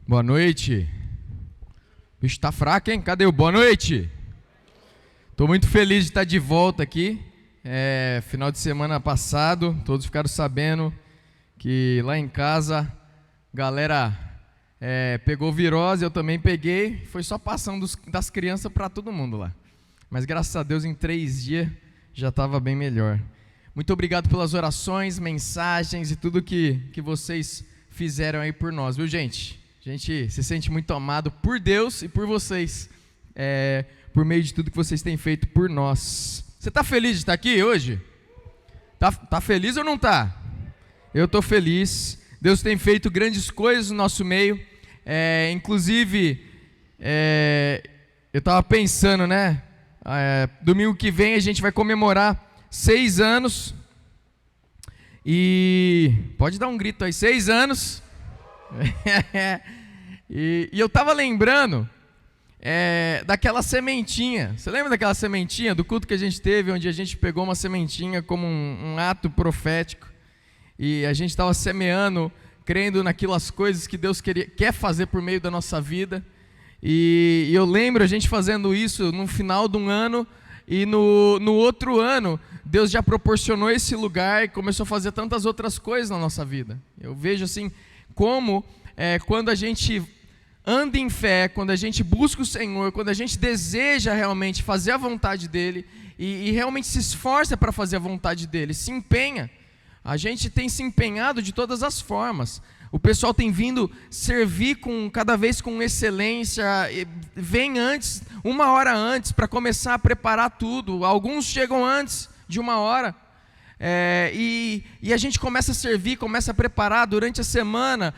Boa noite. O bicho tá fraco, hein? Cadê o boa noite? Tô muito feliz de estar de volta aqui. Final de semana passado, todos ficaram sabendo que lá em casa, galera pegou virose, eu também peguei. Foi só passando das crianças para todo mundo lá. Mas graças a Deus, em 3 dias já estava bem melhor. Muito obrigado pelas orações, mensagens e tudo que vocês fizeram aí por nós, viu, gente? A gente se sente muito amado por Deus e por vocês, por meio de tudo que vocês têm feito por nós. Você está feliz de estar aqui hoje? Tá feliz ou não está? Eu estou feliz. Deus tem feito grandes coisas no nosso meio. Inclusive, eu estava pensando, né? Domingo que vem a gente vai comemorar 6 anos. E pode dar um grito aí, 6 anos. E eu estava lembrando daquela sementinha. Você lembra daquela sementinha do culto que a gente teve, onde a gente pegou uma sementinha como um ato profético e a gente estava semeando, crendo naquelas coisas que Deus quer fazer por meio da nossa vida. E eu lembro a gente fazendo isso no final de um ano, e no outro ano Deus já proporcionou esse lugar e começou a fazer tantas outras coisas na nossa vida. Eu vejo assim como quando a gente anda em fé, quando a gente busca o Senhor, quando a gente deseja realmente fazer a vontade dEle e realmente se esforça para fazer a vontade dEle, se empenha, a gente tem se empenhado de todas as formas. O pessoal tem vindo servir cada vez com excelência, vem antes, 1 hora antes, para começar a preparar tudo. Alguns chegam antes de 1 hora. E a gente começa a servir, começa a preparar durante a semana.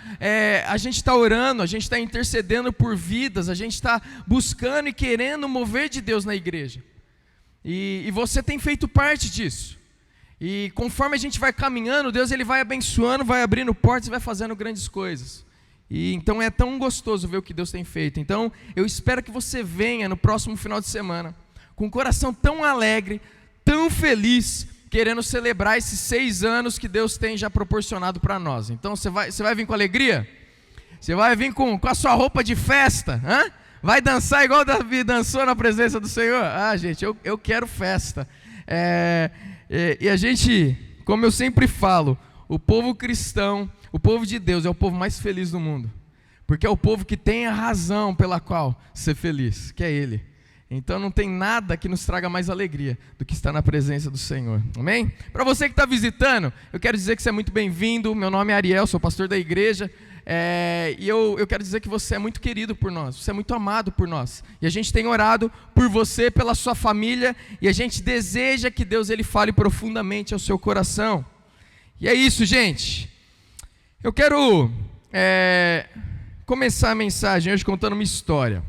A gente está orando, a gente está intercedendo por vidas, a gente está buscando e querendo o mover de Deus na igreja. E você tem feito parte disso. E conforme a gente vai caminhando, Deus ele vai abençoando, vai abrindo portas e vai fazendo grandes coisas. E então é tão gostoso ver o que Deus tem feito. Então eu espero que você venha no próximo final de semana com um coração tão alegre, tão feliz, querendo celebrar esses 6 anos que Deus tem já proporcionado para nós. Então você vai vir com alegria? Você vai vir com a sua roupa de festa? Vai dançar igual Davi dançou na presença do Senhor? Gente, eu quero festa. E a gente, como eu sempre falo, o povo cristão, o povo de Deus é o povo mais feliz do mundo. Porque é o povo que tem a razão pela qual ser feliz, que é Ele. Então não tem nada que nos traga mais alegria do que estar na presença do Senhor, amém? Para você que está visitando, eu quero dizer que você é muito bem-vindo. Meu nome é Ariel, sou pastor da igreja, e eu quero dizer que você é muito querido por nós, você é muito amado por nós, e a gente tem orado por você, pela sua família, e a gente deseja que Deus ele fale profundamente ao seu coração. E é isso, gente. Eu quero começar a mensagem hoje contando uma história.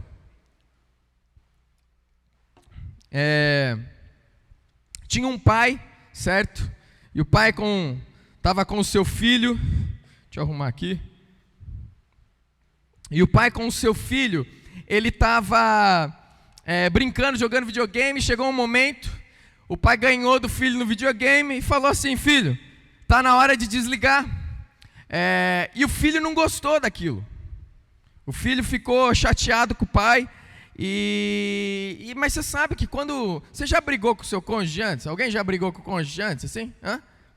Tinha um pai, certo? E o pai estava com o seu filho. Deixa eu arrumar aqui. E o pai com o seu filho, ele estava brincando, jogando videogame. Chegou um momento, o pai ganhou do filho no videogame e falou assim: filho, está na hora de desligar. E o filho não gostou daquilo. O filho ficou chateado com o pai. Mas você sabe que quando... Você já brigou com o seu cônjuge antes? Alguém já brigou com o cônjuge antes, assim?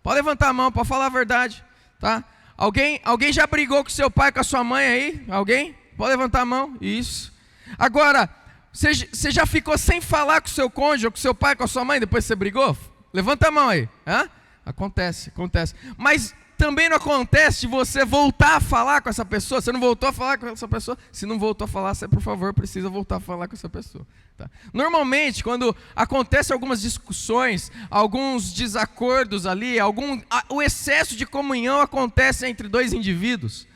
Pode levantar a mão, pode falar a verdade, tá? Alguém já brigou com o seu pai, com a sua mãe aí? Alguém? Pode levantar a mão, isso. Agora, você já ficou sem falar com o seu cônjuge, ou com o seu pai, com a sua mãe, depois você brigou? Levanta a mão aí. Acontece. Mas também não acontece de você voltar a falar com essa pessoa. Você não voltou a falar com essa pessoa? Se não voltou a falar, você, por favor, precisa voltar a falar com essa pessoa. Tá? Normalmente, quando acontecem algumas discussões, alguns desacordos ali, o excesso de comunhão acontece entre 2 indivíduos.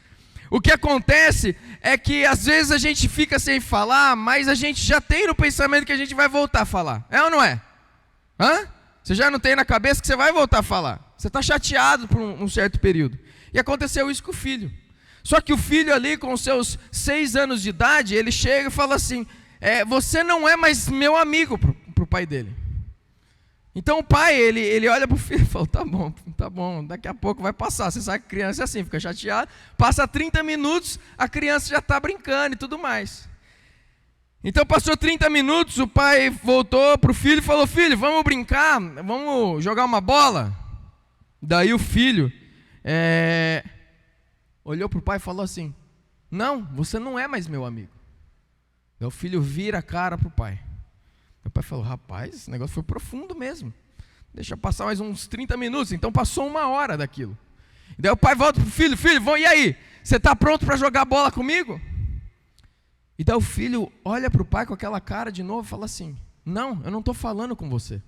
O que acontece é que às vezes a gente fica sem falar, mas a gente já tem no pensamento que a gente vai voltar a falar. É ou não é? Você já não tem na cabeça que você vai voltar a falar. Você está chateado por um certo período. E aconteceu isso com o filho. Só que o filho ali, com seus 6 anos de idade, ele chega e fala assim: você não é mais meu amigo, para o pai dele. Então o pai, ele olha para o filho e fala, tá bom, daqui a pouco vai passar. Você sabe que criança é assim, fica chateada, passa 30 minutos, a criança já está brincando e tudo mais. Então passou 30 minutos, o pai voltou para o filho e falou, filho, vamos brincar, vamos jogar uma bola? Daí o filho olhou para o pai e falou assim, não, você não é mais meu amigo. Daí o filho vira a cara para o pai. Meu pai falou, rapaz, esse negócio foi profundo mesmo. Deixa passar mais uns 30 minutos. Então passou 1 hora daquilo. Daí o pai volta para o filho, e aí? Você está pronto para jogar bola comigo? E daí o filho olha para o pai com aquela cara de novo e fala assim, não, eu não estou falando com você.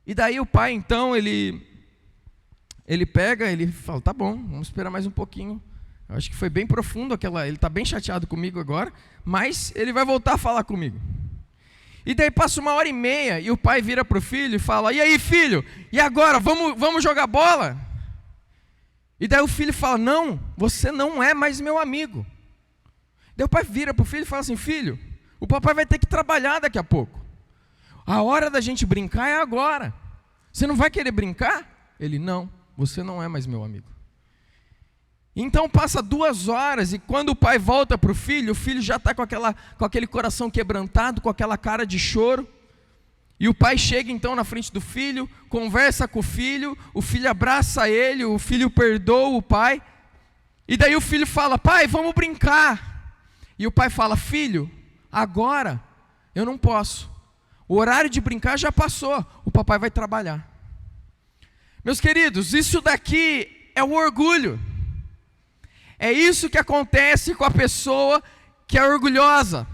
E daí o pai então, ele pega, ele fala, tá bom, vamos esperar mais um pouquinho. Eu acho que foi bem profundo ele está bem chateado comigo agora, mas ele vai voltar a falar comigo. E daí passa 1h30 e o pai vira para o filho e fala, e aí filho, e agora, vamos jogar bola? E daí o filho fala, não, você não é mais meu amigo. Daí o pai vira para o filho e fala assim, filho, o papai vai ter que trabalhar daqui a pouco. A hora da gente brincar é agora. Você não vai querer brincar? Ele, não, você não é mais meu amigo. Então passa 2 horas e quando o pai volta para o filho já está com aquele coração quebrantado, com aquela cara de choro. E o pai chega então na frente do filho, conversa com o filho abraça ele, o filho perdoa o pai. E daí o filho fala, pai, vamos brincar. E o pai fala, filho, agora eu não posso. O horário de brincar já passou, o papai vai trabalhar. Meus queridos, isso daqui é o orgulho. É isso que acontece com a pessoa que é orgulhosa.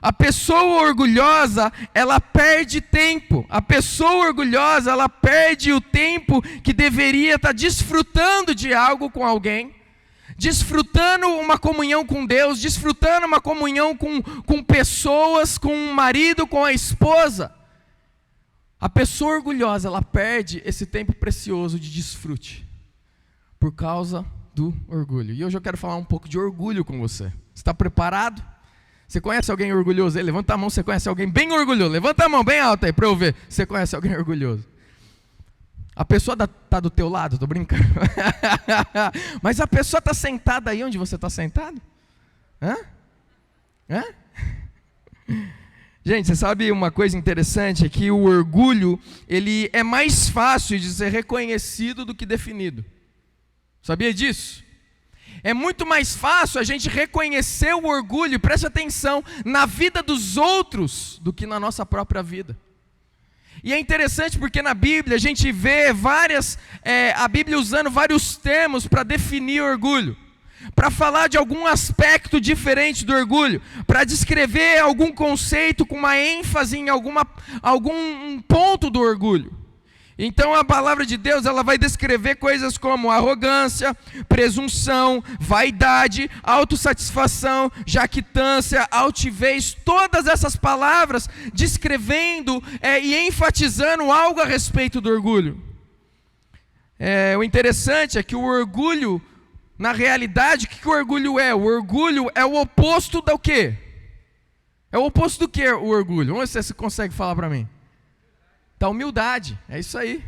A pessoa orgulhosa, ela perde tempo. A pessoa orgulhosa, ela perde o tempo que deveria estar desfrutando de algo com alguém, desfrutando uma comunhão com Deus, desfrutando uma comunhão com pessoas, com o marido, com a esposa. A pessoa orgulhosa, ela perde esse tempo precioso de desfrute por causa do orgulho. E hoje eu quero falar um pouco de orgulho com você. Você está preparado? Você conhece alguém orgulhoso aí? Levanta a mão, você conhece alguém bem orgulhoso. Levanta a mão bem alta aí para eu ver. Você conhece alguém orgulhoso? A pessoa está do teu lado, estou brincando. Mas a pessoa está sentada aí onde você está sentado? Hã? Gente, você sabe uma coisa interessante? É que o orgulho, ele é mais fácil de ser reconhecido do que definido. Sabia disso? É muito mais fácil a gente reconhecer o orgulho, preste atenção, na vida dos outros do que na nossa própria vida. E é interessante porque na Bíblia a gente vê a Bíblia usando vários termos para definir orgulho, para falar de algum aspecto diferente do orgulho, para descrever algum conceito com uma ênfase em algum ponto do orgulho. Então a palavra de Deus, ela vai descrever coisas como arrogância, presunção, vaidade, autossatisfação, jactância, altivez, todas essas palavras descrevendo e enfatizando algo a respeito do orgulho. O interessante é que o orgulho, na realidade, o que o orgulho é? O orgulho é o oposto do quê? É o oposto do que o orgulho? Vamos ver se você consegue falar para mim. Da humildade, é isso aí.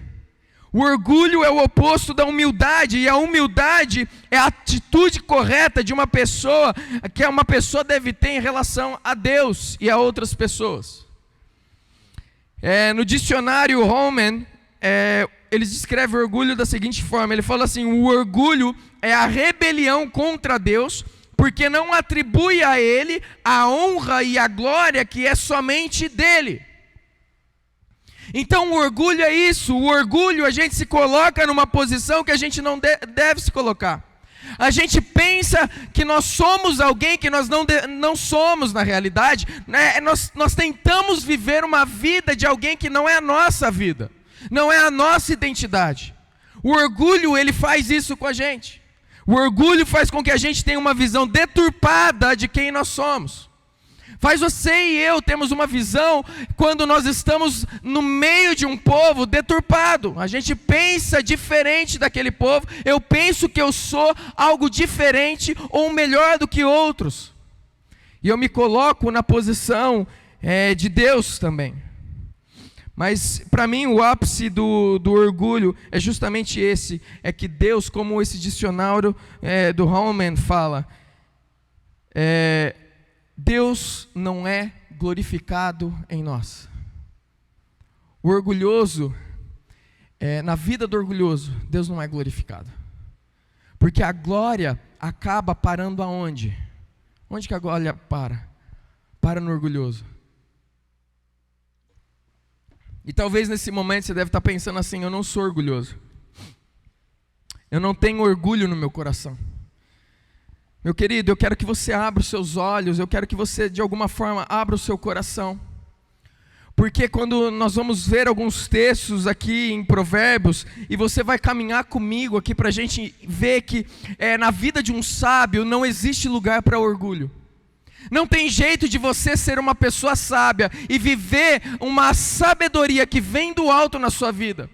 O orgulho é o oposto da humildade, e a humildade é a atitude correta de uma pessoa, que uma pessoa deve ter em relação a Deus e a outras pessoas. No dicionário Holman, eles descrevem o orgulho da seguinte forma, ele fala assim, o orgulho é a rebelião contra Deus, porque não atribui a Ele a honra e a glória que é somente dele. Então o orgulho é isso, o orgulho a gente se coloca numa posição que a gente não deve se colocar. A gente pensa que nós somos alguém que nós não somos na realidade, né? Nós tentamos viver uma vida de alguém que não é a nossa vida, não é a nossa identidade. O orgulho, ele faz isso com a gente. O orgulho faz com que a gente tenha uma visão deturpada de quem nós somos. Faz você e eu temos uma visão, quando nós estamos no meio de um povo deturpado. A gente pensa diferente daquele povo. Eu penso que eu sou algo diferente ou melhor do que outros. E eu me coloco na posição de Deus também. Mas para mim o ápice do orgulho é justamente esse, é que Deus, como esse dicionário do Holman fala, Deus não é glorificado em nós. O orgulhoso, na vida do orgulhoso, Deus não é glorificado. Porque a glória acaba parando aonde? Onde que a glória para? Para no orgulhoso. E talvez nesse momento você deve estar pensando assim: eu não sou orgulhoso. Eu não tenho orgulho no meu coração. Meu querido, eu quero que você abra os seus olhos, eu quero que você de alguma forma abra o seu coração. Porque quando nós vamos ver alguns textos aqui em Provérbios, e você vai caminhar comigo aqui para a gente ver que na vida de um sábio não existe lugar para orgulho. Não tem jeito de você ser uma pessoa sábia e viver uma sabedoria que vem do alto na sua vida.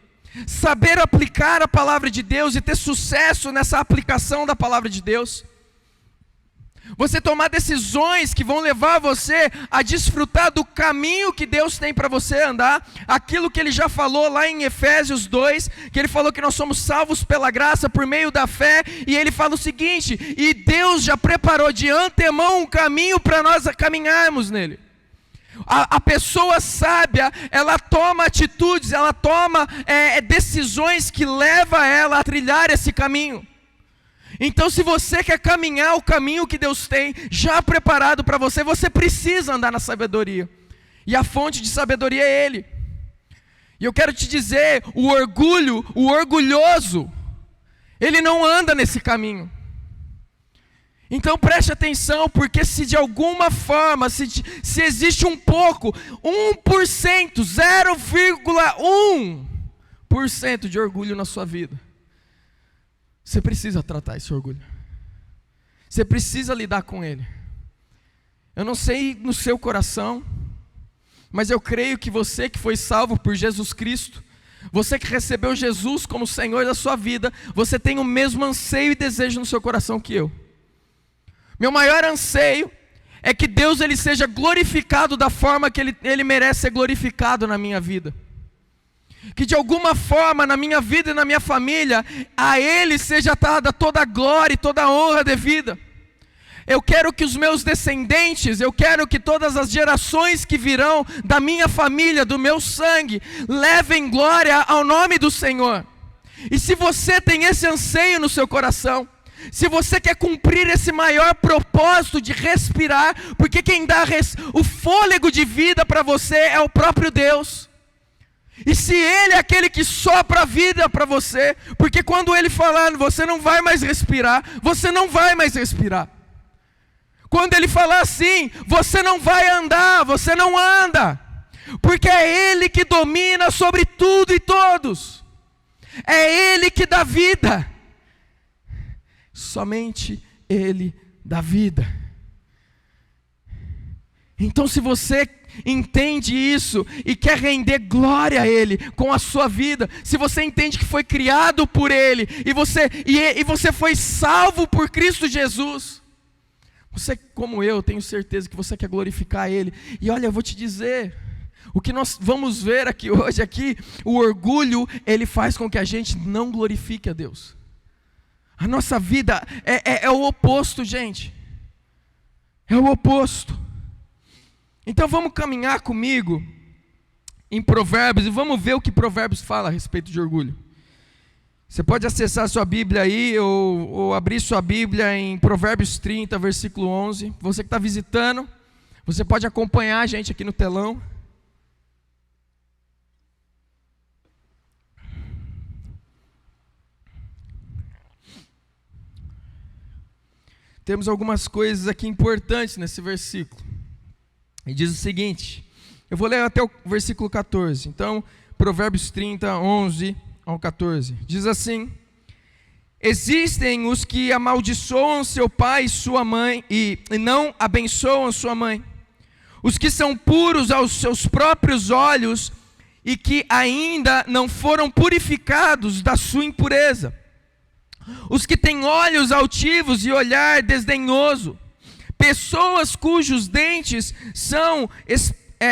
Saber aplicar a palavra de Deus e ter sucesso nessa aplicação da palavra de Deus. Você tomar decisões que vão levar você a desfrutar do caminho que Deus tem para você andar. Aquilo que Ele já falou lá em Efésios 2, que Ele falou que nós somos salvos pela graça por meio da fé. E Ele fala o seguinte: e Deus já preparou de antemão um caminho para nós caminharmos nele. A pessoa sábia, ela toma atitudes, ela toma decisões que levam ela a trilhar esse caminho. Então, se você quer caminhar o caminho que Deus tem já preparado para você, você precisa andar na sabedoria. E a fonte de sabedoria é Ele. E eu quero te dizer, o orgulhoso, ele não anda nesse caminho. Então preste atenção, porque se de alguma forma, se existe um pouco, 1%, 0,1% de orgulho na sua vida, você precisa tratar esse orgulho. Você precisa lidar com ele. Eu não sei no seu coração, mas eu creio que você que foi salvo por Jesus Cristo, você que recebeu Jesus como Senhor da sua vida, você tem o mesmo anseio e desejo no seu coração que eu. Meu maior anseio é que Deus ele seja glorificado da forma que ele merece ser glorificado na minha vida. Que de alguma forma na minha vida e na minha família, a Ele seja dada toda a glória e toda a honra devida. Eu quero que os meus descendentes, eu quero que todas as gerações que virão da minha família, do meu sangue, levem glória ao nome do Senhor. E se você tem esse anseio no seu coração, se você quer cumprir esse maior propósito de respirar, porque quem dá o fôlego de vida para você é o próprio Deus. E se Ele é aquele que sopra a vida para você, porque quando Ele falar, você não vai mais respirar, você não vai mais respirar. Quando Ele falar assim, você não vai andar, você não anda, porque é Ele que domina sobre tudo e todos, é Ele que dá vida, somente Ele dá vida. Então se você entende isso e quer render glória a Ele com a sua vida, se você entende que foi criado por Ele e você foi salvo por Cristo Jesus, você como eu tenho certeza que você quer glorificar Ele. E olha, eu vou te dizer, o que nós vamos ver aqui hoje, o orgulho, ele faz com que a gente não glorifique a Deus. A nossa vida é o oposto, gente, é o oposto. Então vamos caminhar comigo em Provérbios e vamos ver o que Provérbios fala a respeito de orgulho. Você pode acessar sua Bíblia aí ou abrir sua Bíblia em Provérbios 30, versículo 11. Você que está visitando, você pode acompanhar a gente aqui no telão. Temos algumas coisas aqui importantes nesse versículo. E diz o seguinte, eu vou ler até o versículo 14. Então, Provérbios 30, 11 ao 14. Diz assim: existem os que amaldiçoam seu pai e sua mãe e não abençoam sua mãe. Os que são puros aos seus próprios olhos e que ainda não foram purificados da sua impureza. Os que têm olhos altivos e olhar desdenhoso. Pessoas cujos dentes são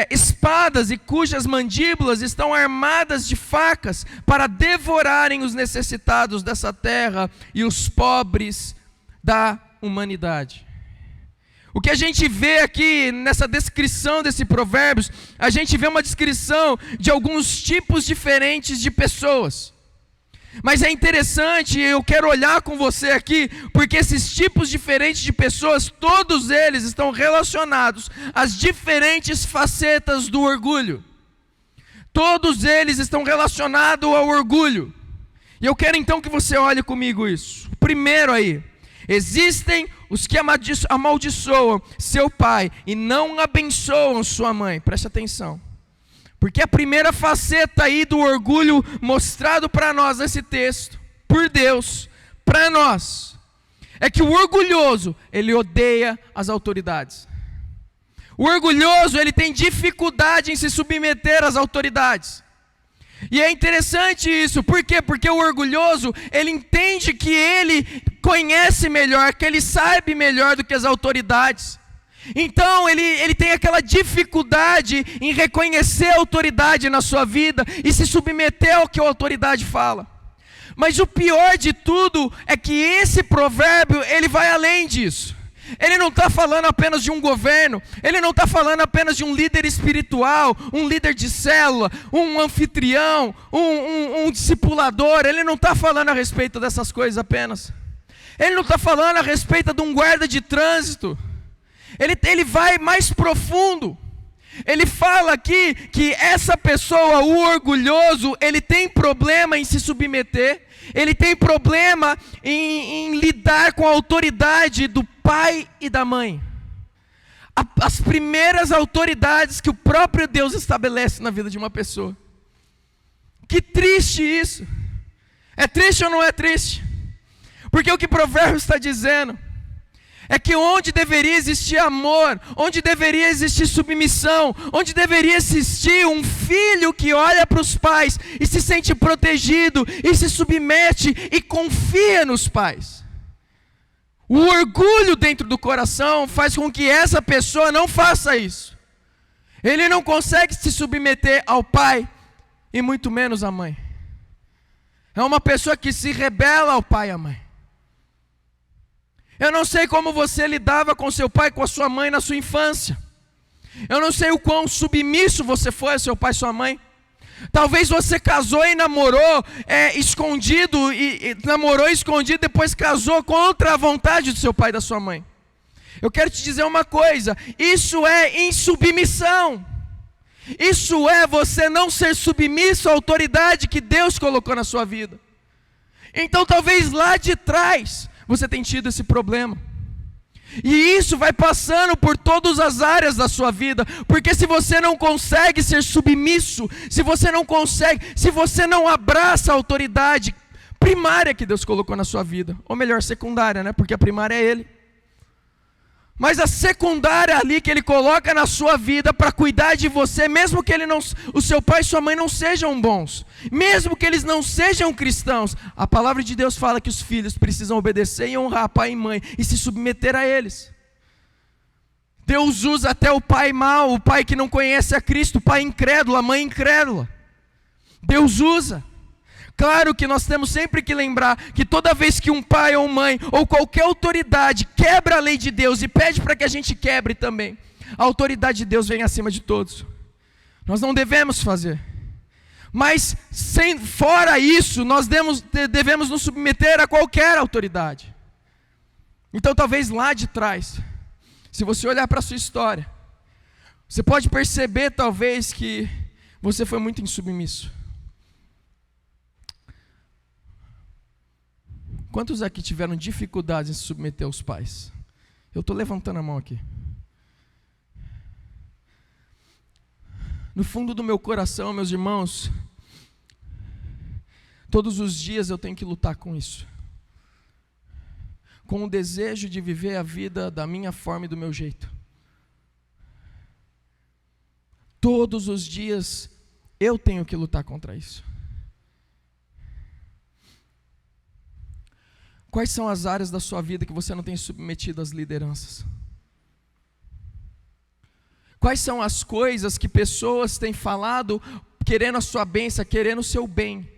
espadas e cujas mandíbulas estão armadas de facas para devorarem os necessitados dessa terra e os pobres da humanidade. O que a gente vê aqui nessa descrição desse Provérbios, a gente vê uma descrição de alguns tipos diferentes de pessoas. Mas é interessante, eu quero olhar com você aqui, porque esses tipos diferentes de pessoas, todos eles estão relacionados às diferentes facetas do orgulho. Todos eles estão relacionados ao orgulho. E eu quero então que você olhe comigo isso. Primeiro aí, existem os que amaldiçoam seu pai e não abençoam sua mãe. Preste atenção. Porque a primeira faceta aí do orgulho mostrado para nós nesse texto, por Deus, para nós, é que o orgulhoso, ele odeia as autoridades. O orgulhoso, ele tem dificuldade em se submeter às autoridades. E é interessante isso, por quê? Porque o orgulhoso, ele entende que ele conhece melhor, que ele sabe melhor do que as autoridades. Então ele tem aquela dificuldade em reconhecer a autoridade na sua vida e se submeter ao que a autoridade fala. Mas o pior de tudo é que esse provérbio, ele vai além disso. Ele não está falando apenas de um governo, ele não está falando apenas de um líder espiritual, um líder de célula, um anfitrião, um discipulador. Ele não está falando a respeito dessas coisas apenas. Ele não está falando a respeito de um guarda de trânsito. Ele vai mais profundo. Ele fala aqui que essa pessoa, o orgulhoso, ele tem problema em se submeter, ele tem problema em lidar com a autoridade do pai e da mãe. As primeiras autoridades que o próprio Deus estabelece na vida de uma pessoa. Que triste isso. É triste ou não é triste? Porque o que o provérbio está dizendo é que onde deveria existir amor, onde deveria existir submissão, onde deveria existir um filho que olha para os pais e se sente protegido e se submete e confia nos pais. O orgulho dentro do coração faz com que essa pessoa não faça isso. Ele não consegue se submeter ao pai e muito menos à mãe. É uma pessoa que se rebela ao pai e à mãe. Eu não sei como você lidava com seu pai e com a sua mãe na sua infância. Eu não sei o quão submisso você foi a seu pai e sua mãe. Talvez você casou e namorou escondido, e namorou escondido, depois casou contra a vontade do seu pai e da sua mãe. Eu quero te dizer uma coisa, isso é insubmissão. Isso é você não ser submisso à autoridade que Deus colocou na sua vida. Então talvez lá de trás você tem tido esse problema. E isso vai passando por todas as áreas da sua vida, porque se você não consegue ser submisso, se você não abraça a autoridade primária que Deus colocou na sua vida, ou melhor, secundária, né? Porque a primária é Ele. Mas a secundária ali que Ele coloca na sua vida para cuidar de você, mesmo que o seu pai e sua mãe não sejam bons, mesmo que eles não sejam cristãos, a palavra de Deus fala que os filhos precisam obedecer e honrar pai e mãe e se submeter a eles. Deus usa até o pai mau, o pai que não conhece a Cristo, o pai incrédulo, a mãe incrédula. Deus usa. Claro que nós temos sempre que lembrar que toda vez que um pai ou mãe ou qualquer autoridade quebra a lei de Deus e pede para que a gente quebre também, a autoridade de Deus vem acima de todos. Nós não devemos fazer. Mas fora isso, nós devemos nos submeter a qualquer autoridade. Então talvez lá de trás, se você olhar para a sua história, você pode perceber talvez que você foi muito insubmisso. Quantos aqui tiveram dificuldades em se submeter aos pais? Eu estou levantando a mão aqui. No fundo do meu coração, meus irmãos, todos os dias eu tenho que lutar com isso. Com o desejo de viver a vida da minha forma e do meu jeito. Todos os dias eu tenho que lutar contra isso. Quais são as áreas da sua vida que você não tem submetido às lideranças? Quais são as coisas que pessoas têm falado querendo a sua bênção, querendo o seu bem,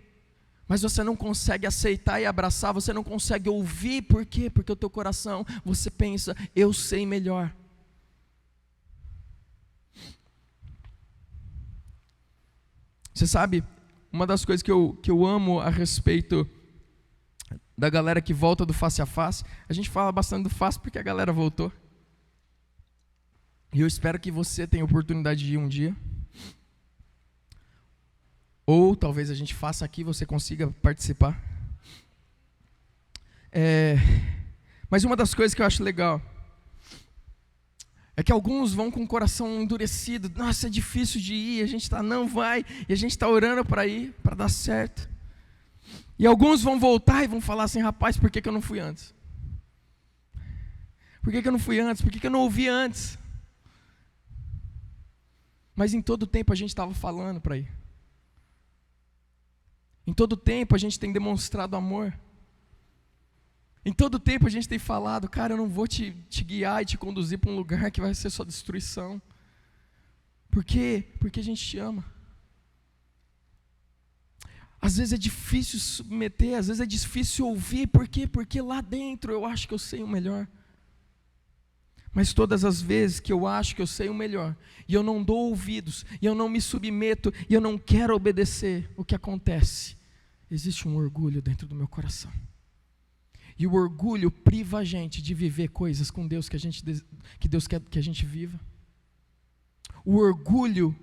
mas você não consegue aceitar e abraçar, você não consegue ouvir, por quê? Porque o teu coração, você pensa, eu sei melhor. Você sabe, uma das coisas que eu amo a respeito da galera que volta do face a face, a gente fala bastante do face porque a galera voltou. E eu espero que você tenha a oportunidade de ir um dia. Ou talvez a gente faça aqui e você consiga participar. Mas uma das coisas que eu acho legal é que alguns vão com o coração endurecido. Nossa, é difícil de ir, a gente está, não vai. E a gente está orando para ir, para dar certo. E alguns vão voltar e vão falar assim, rapaz, por que eu não fui antes? Por que eu não fui antes? Por que eu não ouvi antes? Mas em todo tempo a gente estava falando para ir. Em todo tempo a gente tem demonstrado amor. Em todo tempo a gente tem falado, cara, eu não vou te guiar e te conduzir para um lugar que vai ser só destruição. Por quê? Porque a gente te ama. Às vezes é difícil submeter, às vezes é difícil ouvir. Por quê? Porque lá dentro eu acho que eu sei o melhor. Mas todas as vezes que eu acho que eu sei o melhor, e eu não dou ouvidos, e eu não me submeto, e eu não quero obedecer, o que acontece? Existe um orgulho dentro do meu coração. E o orgulho priva a gente de viver coisas com Deus que Deus quer que a gente viva. O orgulho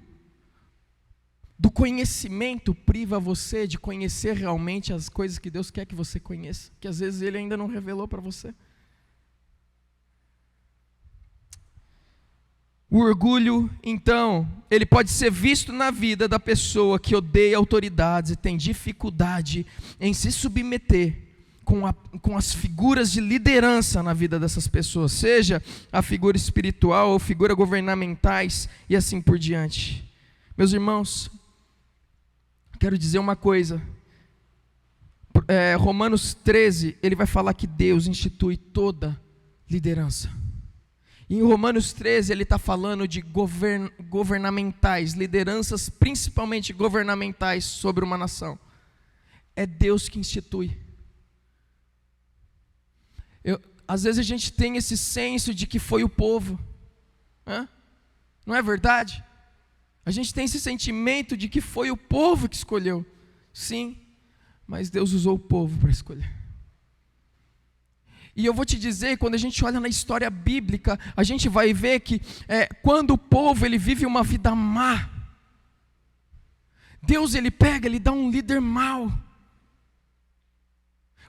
do conhecimento priva você de conhecer realmente as coisas que Deus quer que você conheça, que às vezes Ele ainda não revelou para você. O orgulho, então, ele pode ser visto na vida da pessoa que odeia autoridades e tem dificuldade em se submeter com as figuras de liderança na vida dessas pessoas, seja a figura espiritual ou figura governamentais e assim por diante. Meus irmãos, quero dizer uma coisa. Romanos 13, ele vai falar que Deus institui toda liderança. E em Romanos 13 ele está falando de governamentais, lideranças principalmente governamentais sobre uma nação. É Deus que institui. Às vezes a gente tem esse senso de que foi o povo. Não é verdade? A gente tem esse sentimento de que foi o povo que escolheu. Sim, mas Deus usou o povo para escolher. E eu vou te dizer, quando a gente olha na história bíblica, a gente vai ver que quando o povo ele vive uma vida má, Deus ele pega, ele dá um líder mau.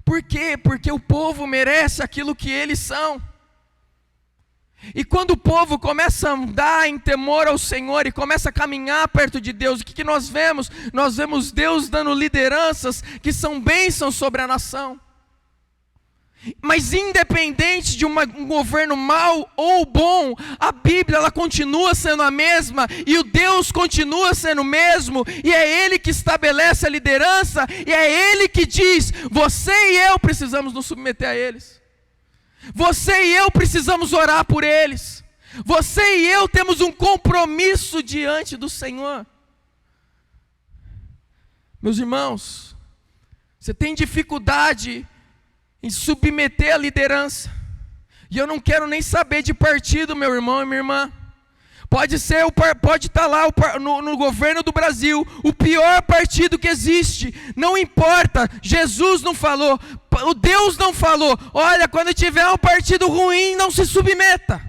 Por quê? Porque o povo merece aquilo que eles são. E quando o povo começa a andar em temor ao Senhor e começa a caminhar perto de Deus, o que nós vemos? Nós vemos Deus dando lideranças que são bênçãos sobre a nação. Mas independente de um governo mau ou bom, a Bíblia ela continua sendo a mesma, e o Deus continua sendo o mesmo, e é Ele que estabelece a liderança, e é Ele que diz, você e eu precisamos nos submeter a eles, você e eu precisamos orar por eles, você e eu temos um compromisso diante do Senhor. Meus irmãos, você tem dificuldade em submeter a liderança, e eu não quero nem saber de partido, meu irmão e minha irmã. Pode estar lá no governo do Brasil, o pior partido que existe, não importa, Jesus não falou, o Deus não falou, olha, quando tiver um partido ruim, não se submeta.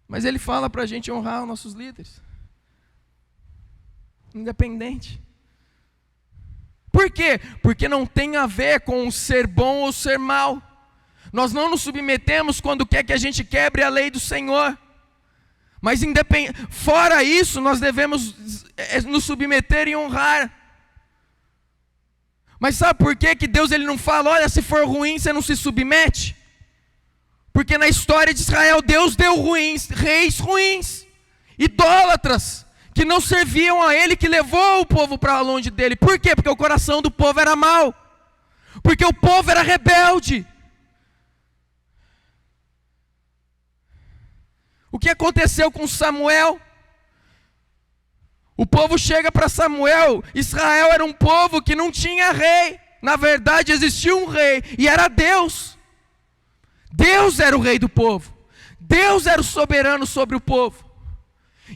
Mas Ele fala para a gente honrar os nossos líderes, independente. Por quê? Porque não tem a ver com ser bom ou ser mal. Nós não nos submetemos quando quer que a gente quebre a lei do Senhor. Mas fora isso, nós devemos nos submeter e honrar. Mas sabe por quê que Deus ele não fala, olha, se for ruim, você não se submete? Porque na história de Israel, Deus deu reis ruins, idólatras, que não serviam a Ele, que levou o povo para longe dele. Por quê? Porque o coração do povo era mau, porque o povo era rebelde. O que aconteceu com Samuel? O povo chega para Samuel. Israel era um povo que não tinha rei. Na verdade existia um rei, e era Deus. Deus era o rei do povo. Deus era o soberano sobre o povo.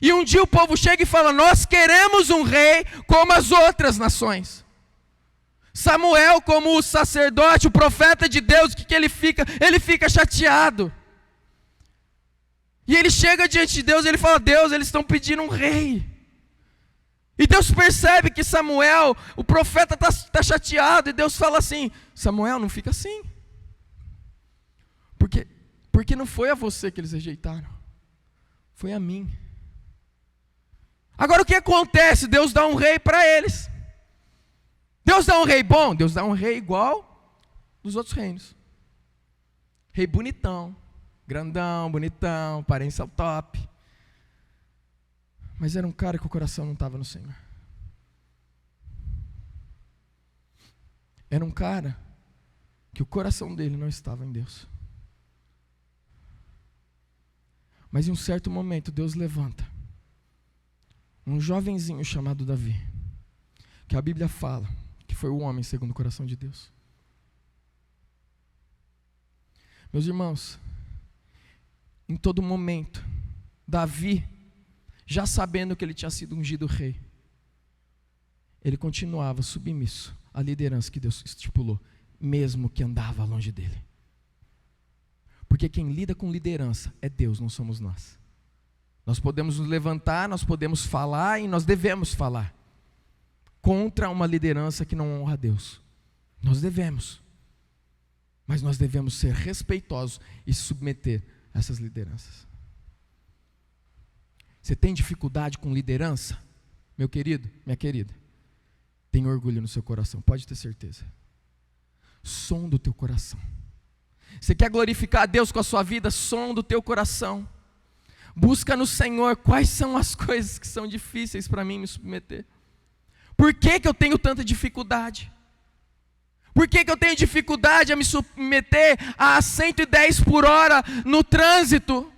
E um dia o povo chega e fala: nós queremos um rei como as outras nações. Samuel, como o sacerdote, o profeta de Deus, o que ele fica? Ele fica chateado. E ele chega diante de Deus e ele fala: Deus, eles estão pedindo um rei. E Deus percebe que Samuel, o profeta, está chateado. E Deus fala assim: Samuel, não fica assim. Porque não foi a você que eles rejeitaram. Foi a mim. Agora o que acontece? Deus dá um rei para eles. Deus dá um rei bom? Deus dá um rei igual dos outros reinos. Rei bonitão, grandão, bonitão, aparência top. Mas era um cara que o coração não estava no Senhor. Era um cara que o coração dele não estava em Deus. Mas em um certo momento Deus levanta um jovenzinho chamado Davi, que a Bíblia fala que foi o homem segundo o coração de Deus. Meus irmãos, em todo momento, Davi, já sabendo que ele tinha sido ungido rei, ele continuava submisso à liderança que Deus estipulou, mesmo que andava longe dele. Porque quem lida com liderança é Deus, não somos nós. Nós podemos nos levantar, nós podemos falar e nós devemos falar contra uma liderança que não honra a Deus. Nós devemos. Mas nós devemos ser respeitosos e submeter a essas lideranças. Você tem dificuldade com liderança? Meu querido, minha querida, tem orgulho no seu coração, pode ter certeza. Som do teu coração. Você quer glorificar a Deus com a sua vida? Som do teu coração. Busca no Senhor quais são as coisas que são difíceis para mim me submeter. Por que eu tenho tanta dificuldade? Por que eu tenho dificuldade a me submeter a 110 por hora no trânsito?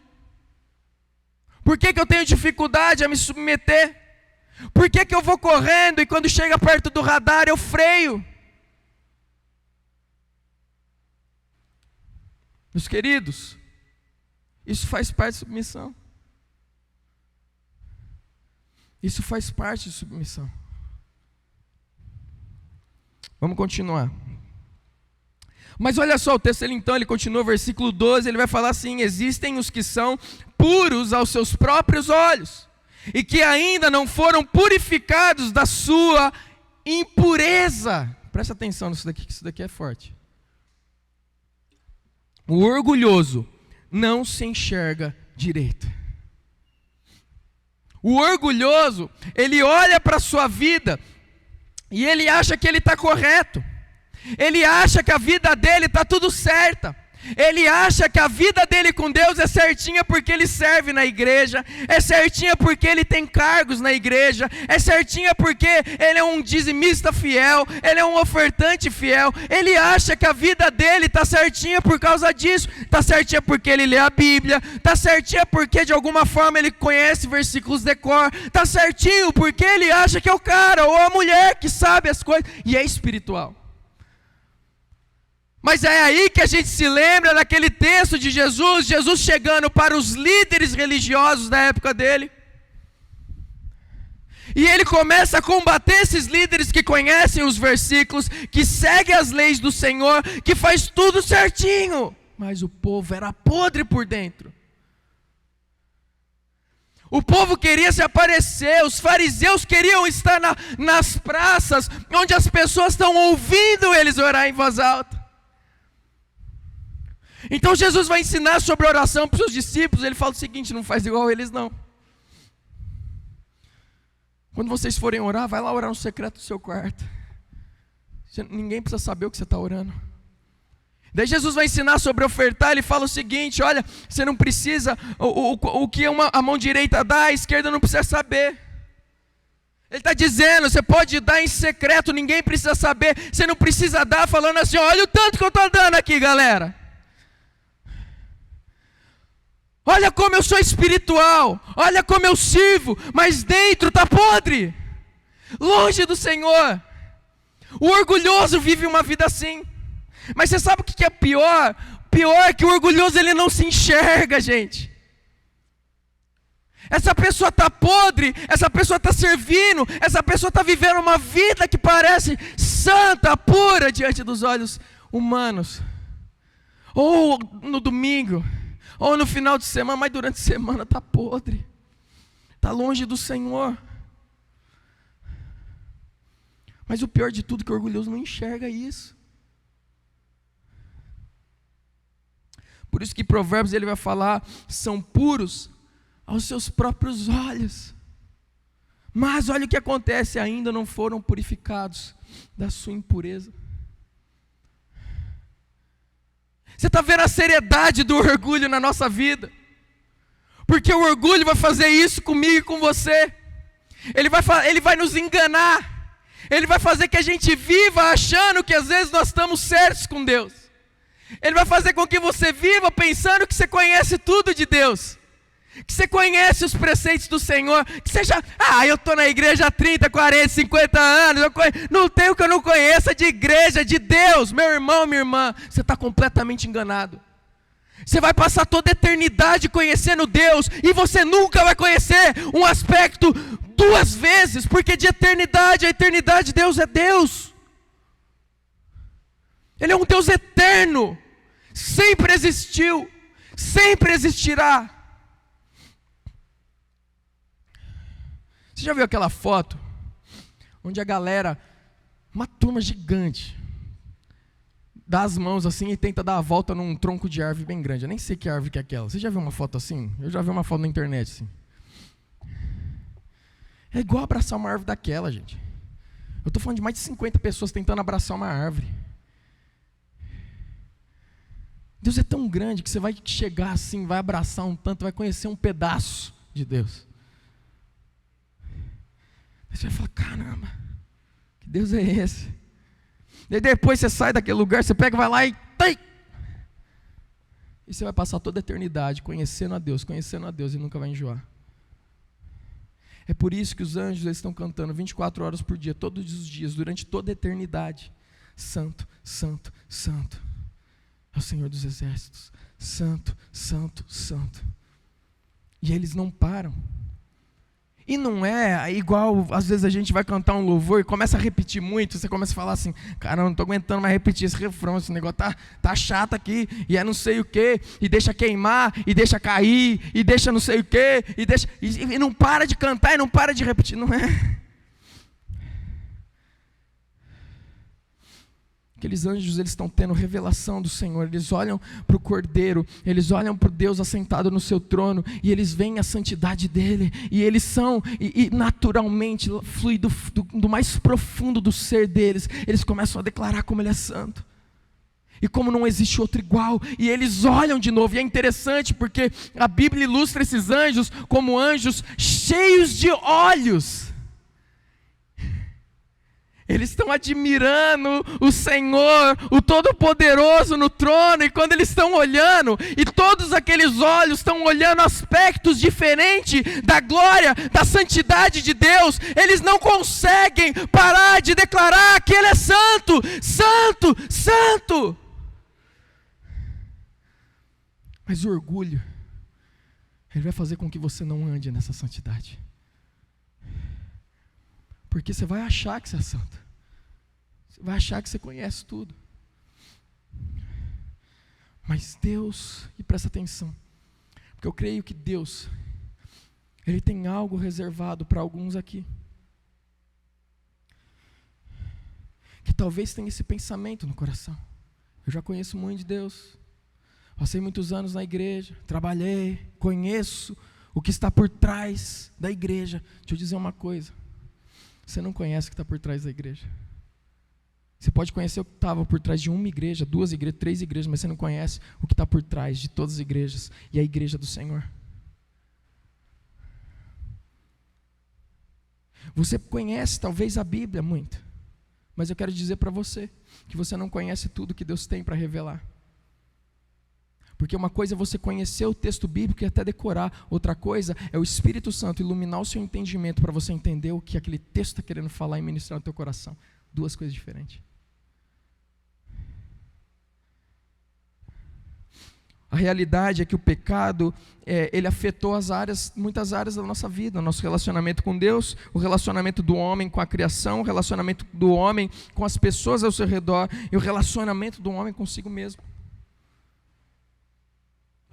Por que eu tenho dificuldade a me submeter? Por que eu vou correndo e quando chega perto do radar eu freio? Meus queridos, isso faz parte de submissão. Isso faz parte de submissão. Vamos continuar. Mas olha só, o texto ele continua, versículo 12, ele vai falar assim: existem os que são puros aos seus próprios olhos, e que ainda não foram purificados da sua impureza. Presta atenção nisso daqui, que isso daqui é forte. O orgulhoso não se enxerga direito. O orgulhoso, ele olha para a sua vida e ele acha que ele está correto. Ele acha que a vida dele está tudo certa. Ele acha que a vida dele com Deus é certinha porque ele serve na igreja, é certinha porque ele tem cargos na igreja, é certinha porque ele é um dizimista fiel, ele é um ofertante fiel. Ele acha que a vida dele está certinha por causa disso, está certinha porque ele lê a Bíblia, está certinha porque de alguma forma ele conhece versículos de cor, está certinho porque ele acha que é o cara ou a mulher que sabe as coisas e é espiritual. Mas é aí que a gente se lembra daquele texto de Jesus chegando para os líderes religiosos da época dele. E ele começa a combater esses líderes que conhecem os versículos, que seguem as leis do Senhor, que faz tudo certinho. Mas o povo era podre por dentro. O povo queria se aparecer, os fariseus queriam estar nas praças, onde as pessoas estão ouvindo eles orar em voz alta. Então Jesus vai ensinar sobre oração para os seus discípulos. Ele fala o seguinte: não faz igual eles não. Quando vocês forem orar, vai lá orar no secreto do seu quarto. Ninguém precisa saber o que você está orando. Daí Jesus vai ensinar sobre ofertar. Ele fala o seguinte: olha, você não precisa, o que a mão direita dá, a esquerda não precisa saber. Ele está dizendo, você pode dar em secreto, ninguém precisa saber. Você não precisa dar falando assim: olha o tanto que eu estou dando aqui, galera. Olha como eu sou espiritual, olha como eu sirvo, mas dentro está podre, longe do Senhor. O orgulhoso vive uma vida assim. Mas você sabe o que é pior? Pior é que o orgulhoso ele não se enxerga, gente. Essa pessoa está podre, essa pessoa está servindo, essa pessoa está vivendo uma vida que parece santa, pura diante dos olhos humanos. Ou no domingo, ou no final de semana, mas durante a semana está podre, está longe do Senhor. Mas o pior de tudo é que o orgulhoso não enxerga isso. Por isso que Provérbios ele vai falar, são puros aos seus próprios olhos. Mas olha o que acontece, ainda não foram purificados da sua impureza. Você está vendo a seriedade do orgulho na nossa vida? Porque o orgulho vai fazer isso comigo e com você. Ele vai nos enganar. Ele vai fazer que a gente viva achando que às vezes nós estamos certos com Deus. Ele vai fazer com que você viva pensando que você conhece tudo de Deus. Que você conhece os preceitos do Senhor. Que você já, eu estou na igreja há 30, 40, 50 anos. Não tem o que eu não conheça de igreja, de Deus. Meu irmão, minha irmã, você está completamente enganado. Você vai passar toda a eternidade conhecendo Deus. E você nunca vai conhecer um aspecto duas vezes. Porque de eternidade a eternidade Deus é Deus. Ele é um Deus eterno. Sempre existiu. Sempre existirá. Você já viu aquela foto onde a galera, uma turma gigante, dá as mãos assim e tenta dar a volta num tronco de árvore bem grande? Eu nem sei que árvore que é aquela. Você já viu uma foto assim? Eu já vi uma foto na internet assim. É igual abraçar uma árvore daquela, gente. Eu estou falando de mais de 50 pessoas tentando abraçar uma árvore. Deus é tão grande que você vai chegar assim, vai abraçar um tanto, vai conhecer um pedaço de Deus. Aí você vai falar, caramba, que Deus é esse? E depois você sai daquele lugar, você pega, vai lá e você vai passar toda a eternidade conhecendo a Deus e nunca vai enjoar. É por isso que os anjos eles estão cantando 24 horas por dia, todos os dias, durante toda a eternidade. Santo, santo, santo é o Senhor dos exércitos. Santo, santo, santo. E eles não param. E não é igual, às vezes a gente vai cantar um louvor e começa a repetir muito, você começa a falar assim, cara, eu não estou aguentando mais repetir esse refrão, esse negócio tá chato aqui, e é não sei o que, e deixa queimar, e deixa cair, e deixa não sei o que, e não para de cantar, e não para de repetir, não é? Aqueles anjos, eles estão tendo revelação do Senhor, eles olham para o Cordeiro, eles olham para o Deus assentado no seu trono, e eles veem a santidade dEle, e eles são, e naturalmente, flui do mais profundo do ser deles, eles começam a declarar como Ele é santo, e como não existe outro igual, e eles olham de novo, e é interessante porque a Bíblia ilustra esses anjos como anjos cheios de olhos. Eles estão admirando o Senhor, o Todo-Poderoso no trono, e quando eles estão olhando, e todos aqueles olhos estão olhando aspectos diferentes da glória, da santidade de Deus, eles não conseguem parar de declarar que Ele é santo, santo, santo. Mas o orgulho, ele vai fazer com que você não ande nessa santidade. Porque você vai achar que você é santo. Você vai achar que você conhece tudo. Mas Deus, e presta atenção, porque eu creio que Deus, Ele tem algo reservado para alguns aqui, que talvez tenha esse pensamento no coração. Eu já conheço muito de Deus, passei muitos anos na igreja, trabalhei, conheço o que está por trás da igreja. Deixa eu dizer uma coisa. Você não conhece o que está por trás da igreja. Você pode conhecer o que estava por trás de uma igreja, 2 igrejas, 3 igrejas, mas você não conhece o que está por trás de todas as igrejas e a igreja do Senhor. Você conhece talvez a Bíblia muito, mas eu quero dizer para você que você não conhece tudo que Deus tem para revelar. Porque uma coisa é você conhecer o texto bíblico e até decorar, outra coisa é o Espírito Santo iluminar o seu entendimento para você entender o que aquele texto está querendo falar e ministrar no teu coração. Duas coisas diferentes. A realidade é que o pecado, ele afetou muitas áreas da nossa vida, nosso relacionamento com Deus, o relacionamento do homem com a criação, o relacionamento do homem com as pessoas ao seu redor e o relacionamento do homem consigo mesmo.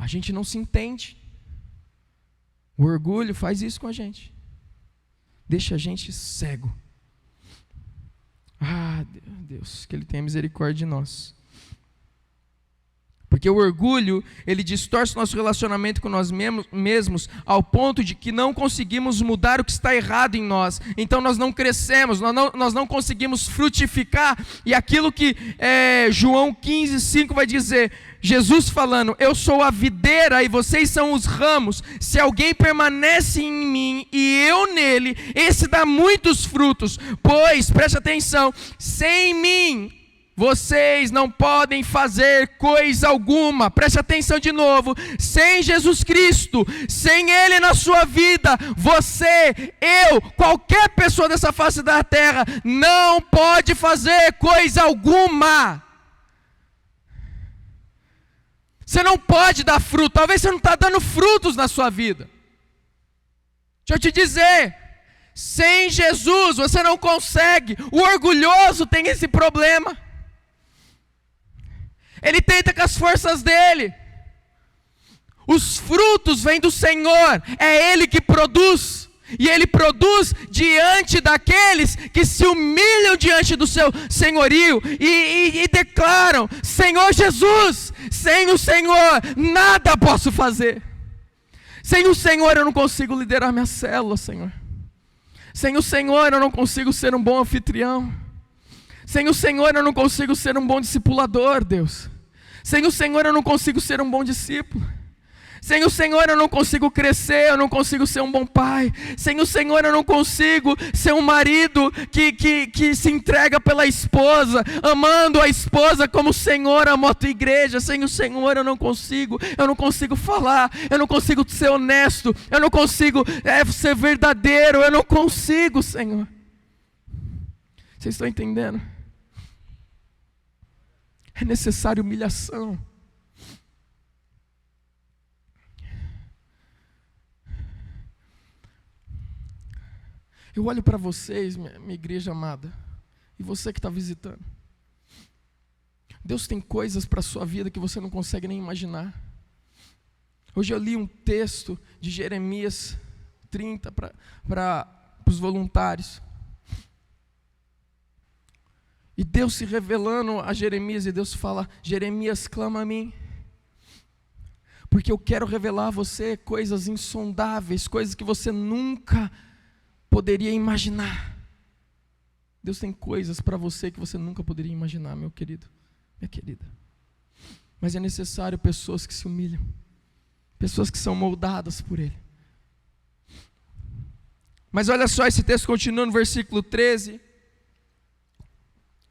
A gente não se entende. O orgulho faz isso com a gente. Deixa a gente cego. Ah, Deus, que Ele tenha misericórdia de nós. Porque o orgulho, ele distorce nosso relacionamento com nós mesmos ao ponto de que não conseguimos mudar o que está errado em nós. Então nós não crescemos, nós não conseguimos frutificar. E aquilo que João 15:5 vai dizer, Jesus falando, eu sou a videira e vocês são os ramos. Se alguém permanece em mim e eu nele, esse dá muitos frutos. Pois, preste atenção, sem mim vocês não podem fazer coisa alguma. Preste atenção de novo. Sem Jesus Cristo, sem Ele na sua vida, você, eu, qualquer pessoa dessa face da terra, não pode fazer coisa alguma. Você não pode dar fruto. Talvez você não está dando frutos na sua vida. Deixa eu te dizer, sem Jesus você não consegue. O orgulhoso tem esse problema. Ele tenta com as forças dele. Os frutos vêm do Senhor. É Ele que produz. E Ele produz diante daqueles que se humilham diante do seu senhorio e declaram, Senhor Jesus, sem o Senhor nada posso fazer. Sem o Senhor eu não consigo liderar minha célula, Senhor. Sem o Senhor eu não consigo ser um bom anfitrião. Sem o Senhor eu não consigo ser um bom discipulador, Deus. Sem o Senhor eu não consigo ser um bom discípulo. Sem o Senhor eu não consigo crescer, eu não consigo ser um bom pai. Sem o Senhor eu não consigo ser um marido que se entrega pela esposa, amando a esposa como o Senhor amou a tua igreja. Sem o Senhor eu não consigo falar, eu não consigo ser honesto, eu não consigo ser verdadeiro, eu não consigo, Senhor. Vocês estão entendendo? É necessária humilhação. Eu olho para vocês, minha igreja amada, e você que está visitando. Deus tem coisas para a sua vida que você não consegue nem imaginar. Hoje eu li um texto de Jeremias 30 para os voluntários. E Deus se revelando a Jeremias, e Deus fala, Jeremias, clama a mim. Porque eu quero revelar a você coisas insondáveis, coisas que você nunca poderia imaginar. Deus tem coisas para você que você nunca poderia imaginar, meu querido, minha querida. Mas é necessário pessoas que se humilham, pessoas que são moldadas por Ele. Mas olha só, esse texto continua no versículo 13.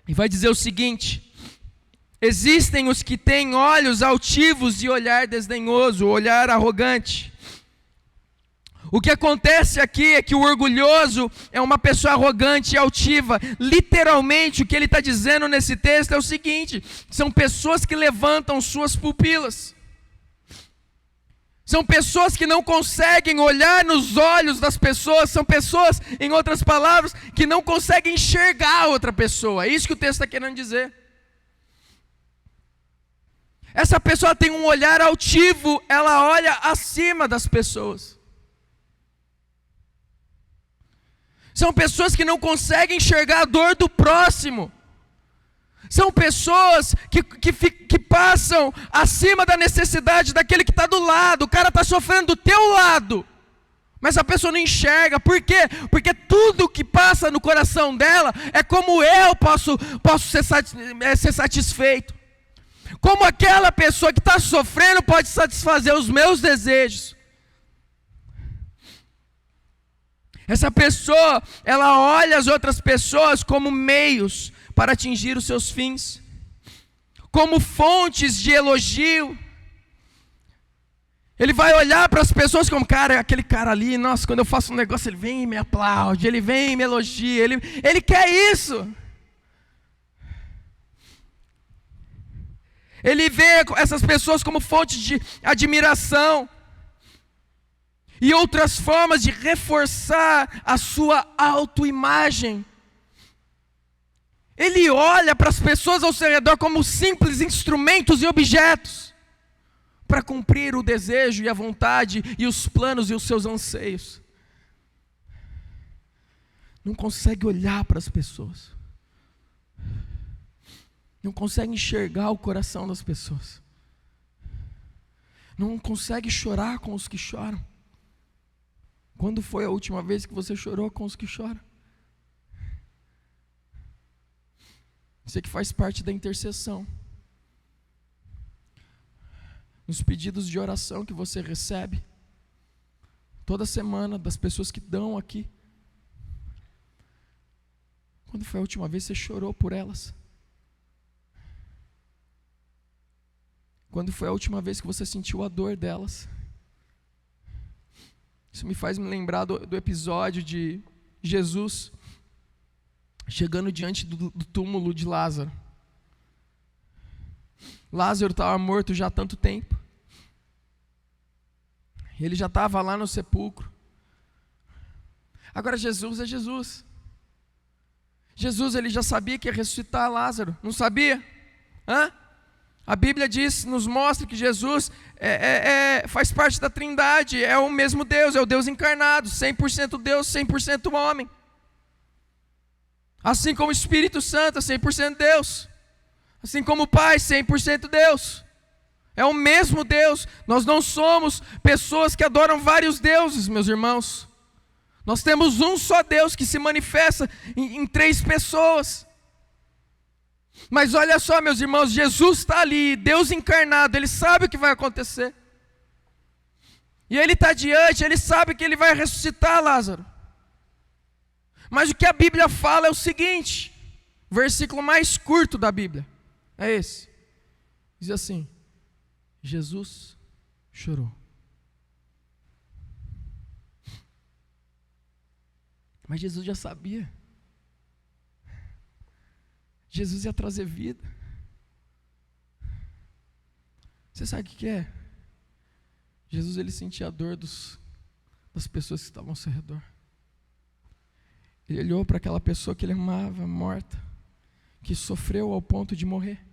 E vai dizer o seguinte: existem os que têm olhos altivos e olhar desdenhoso, olhar arrogante. O que acontece aqui é que o orgulhoso é uma pessoa arrogante e altiva. Literalmente, o que ele está dizendo nesse texto é o seguinte: são pessoas que levantam suas pupilas. São pessoas que não conseguem olhar nos olhos das pessoas. São pessoas, em outras palavras, que não conseguem enxergar a outra pessoa. É isso que o texto está querendo dizer. Essa pessoa tem um olhar altivo. Ela olha acima das pessoas. São pessoas que não conseguem enxergar a dor do próximo. São pessoas que passam acima da necessidade daquele que está do lado. O cara está sofrendo do teu lado, mas a pessoa não enxerga. Por quê? Porque tudo que passa no coração dela é como eu posso ser satisfeito. Como aquela pessoa que está sofrendo pode satisfazer os meus desejos. Essa pessoa, ela olha as outras pessoas como meios para atingir os seus fins, como fontes de elogio, Ele vai olhar para as pessoas como, cara, aquele cara ali, nossa, quando eu faço um negócio, ele vem e me aplaude, ele vem e me elogia, ele quer isso. Ele vê essas pessoas como fonte de admiração e outras formas de reforçar a sua autoimagem. Ele olha para as pessoas ao seu redor como simples instrumentos e objetos para cumprir o desejo e a vontade e os planos e os seus anseios. Não consegue olhar para as pessoas. Não consegue enxergar o coração das pessoas. Não consegue chorar com os que choram. Quando foi a última vez que você chorou com os que choram? Você que faz parte da intercessão. Nos pedidos de oração que você recebe toda semana das pessoas que dão aqui. Quando foi a última vez que você chorou por elas? Quando foi a última vez que você sentiu a dor delas? Isso me faz me lembrar do episódio de Jesus chegando diante do túmulo de Lázaro. Lázaro estava morto já há tanto tempo. Ele já estava lá no sepulcro. Agora Jesus é Jesus. Jesus, ele já sabia que ia ressuscitar Lázaro. Não sabia? A Bíblia diz, nos mostra que Jesus faz parte da Trindade. É o mesmo Deus, é o Deus encarnado. 100% Deus, 100% homem. Assim como o Espírito Santo é 100% Deus. Assim como o Pai, 100% Deus. É o mesmo Deus. Nós não somos pessoas que adoram vários deuses, meus irmãos. Nós temos um só Deus que se manifesta em três pessoas. Mas olha só, meus irmãos, Jesus está ali, Deus encarnado, Ele sabe o que vai acontecer. E Ele está diante, Ele sabe que Ele vai ressuscitar Lázaro. Mas o que a Bíblia fala é o seguinte, versículo mais curto da Bíblia, é esse. Diz assim: Jesus chorou. Mas Jesus já sabia. Jesus ia trazer vida. Você sabe o que é? Jesus, ele sentia a dor das pessoas que estavam ao seu redor. Ele olhou para aquela pessoa que ele amava, morta, que sofreu ao ponto de morrer.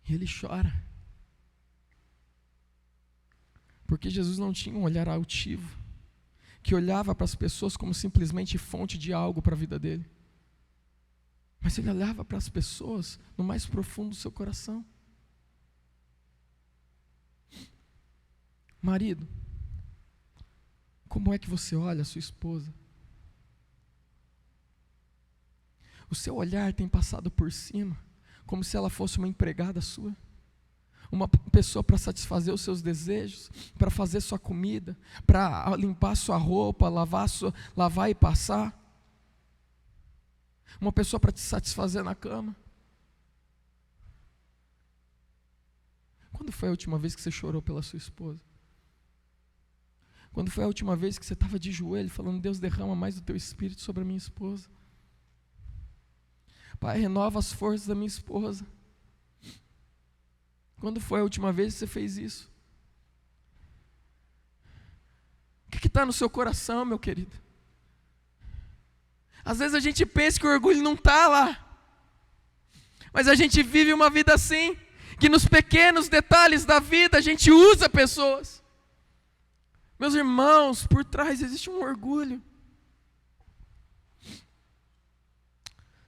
E ele chora. Porque Jesus não tinha um olhar altivo, que olhava para as pessoas como simplesmente fonte de algo para a vida dele. Mas ele olhava para as pessoas no mais profundo do seu coração. Marido, como é que você olha a sua esposa? O seu olhar tem passado por cima, como se ela fosse uma empregada sua? Uma pessoa para satisfazer os seus desejos, para fazer sua comida, para limpar sua roupa, lavar e passar? Uma pessoa para te satisfazer na cama? Quando foi a última vez que você chorou pela sua esposa? Quando foi a última vez que você estava de joelho falando: Deus, derrama mais do teu Espírito sobre a minha esposa? Pai, renova as forças da minha esposa. Quando foi a última vez que você fez isso? O que está no seu coração, meu querido? Às vezes a gente pensa que o orgulho não está lá, mas a gente vive uma vida assim, que nos pequenos detalhes da vida a gente usa pessoas. Meus irmãos, por trás existe um orgulho.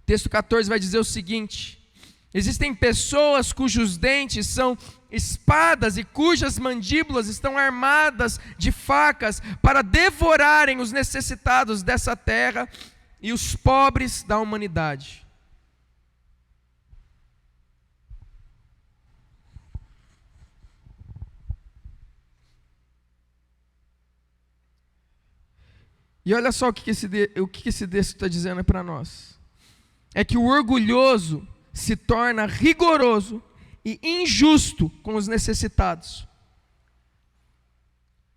Texto 14 vai dizer o seguinte: existem pessoas cujos dentes são espadas e cujas mandíbulas estão armadas de facas para devorarem os necessitados dessa terra e os pobres da humanidade. E olha só o que esse texto está dizendo para nós. É que o orgulhoso se torna rigoroso e injusto com os necessitados.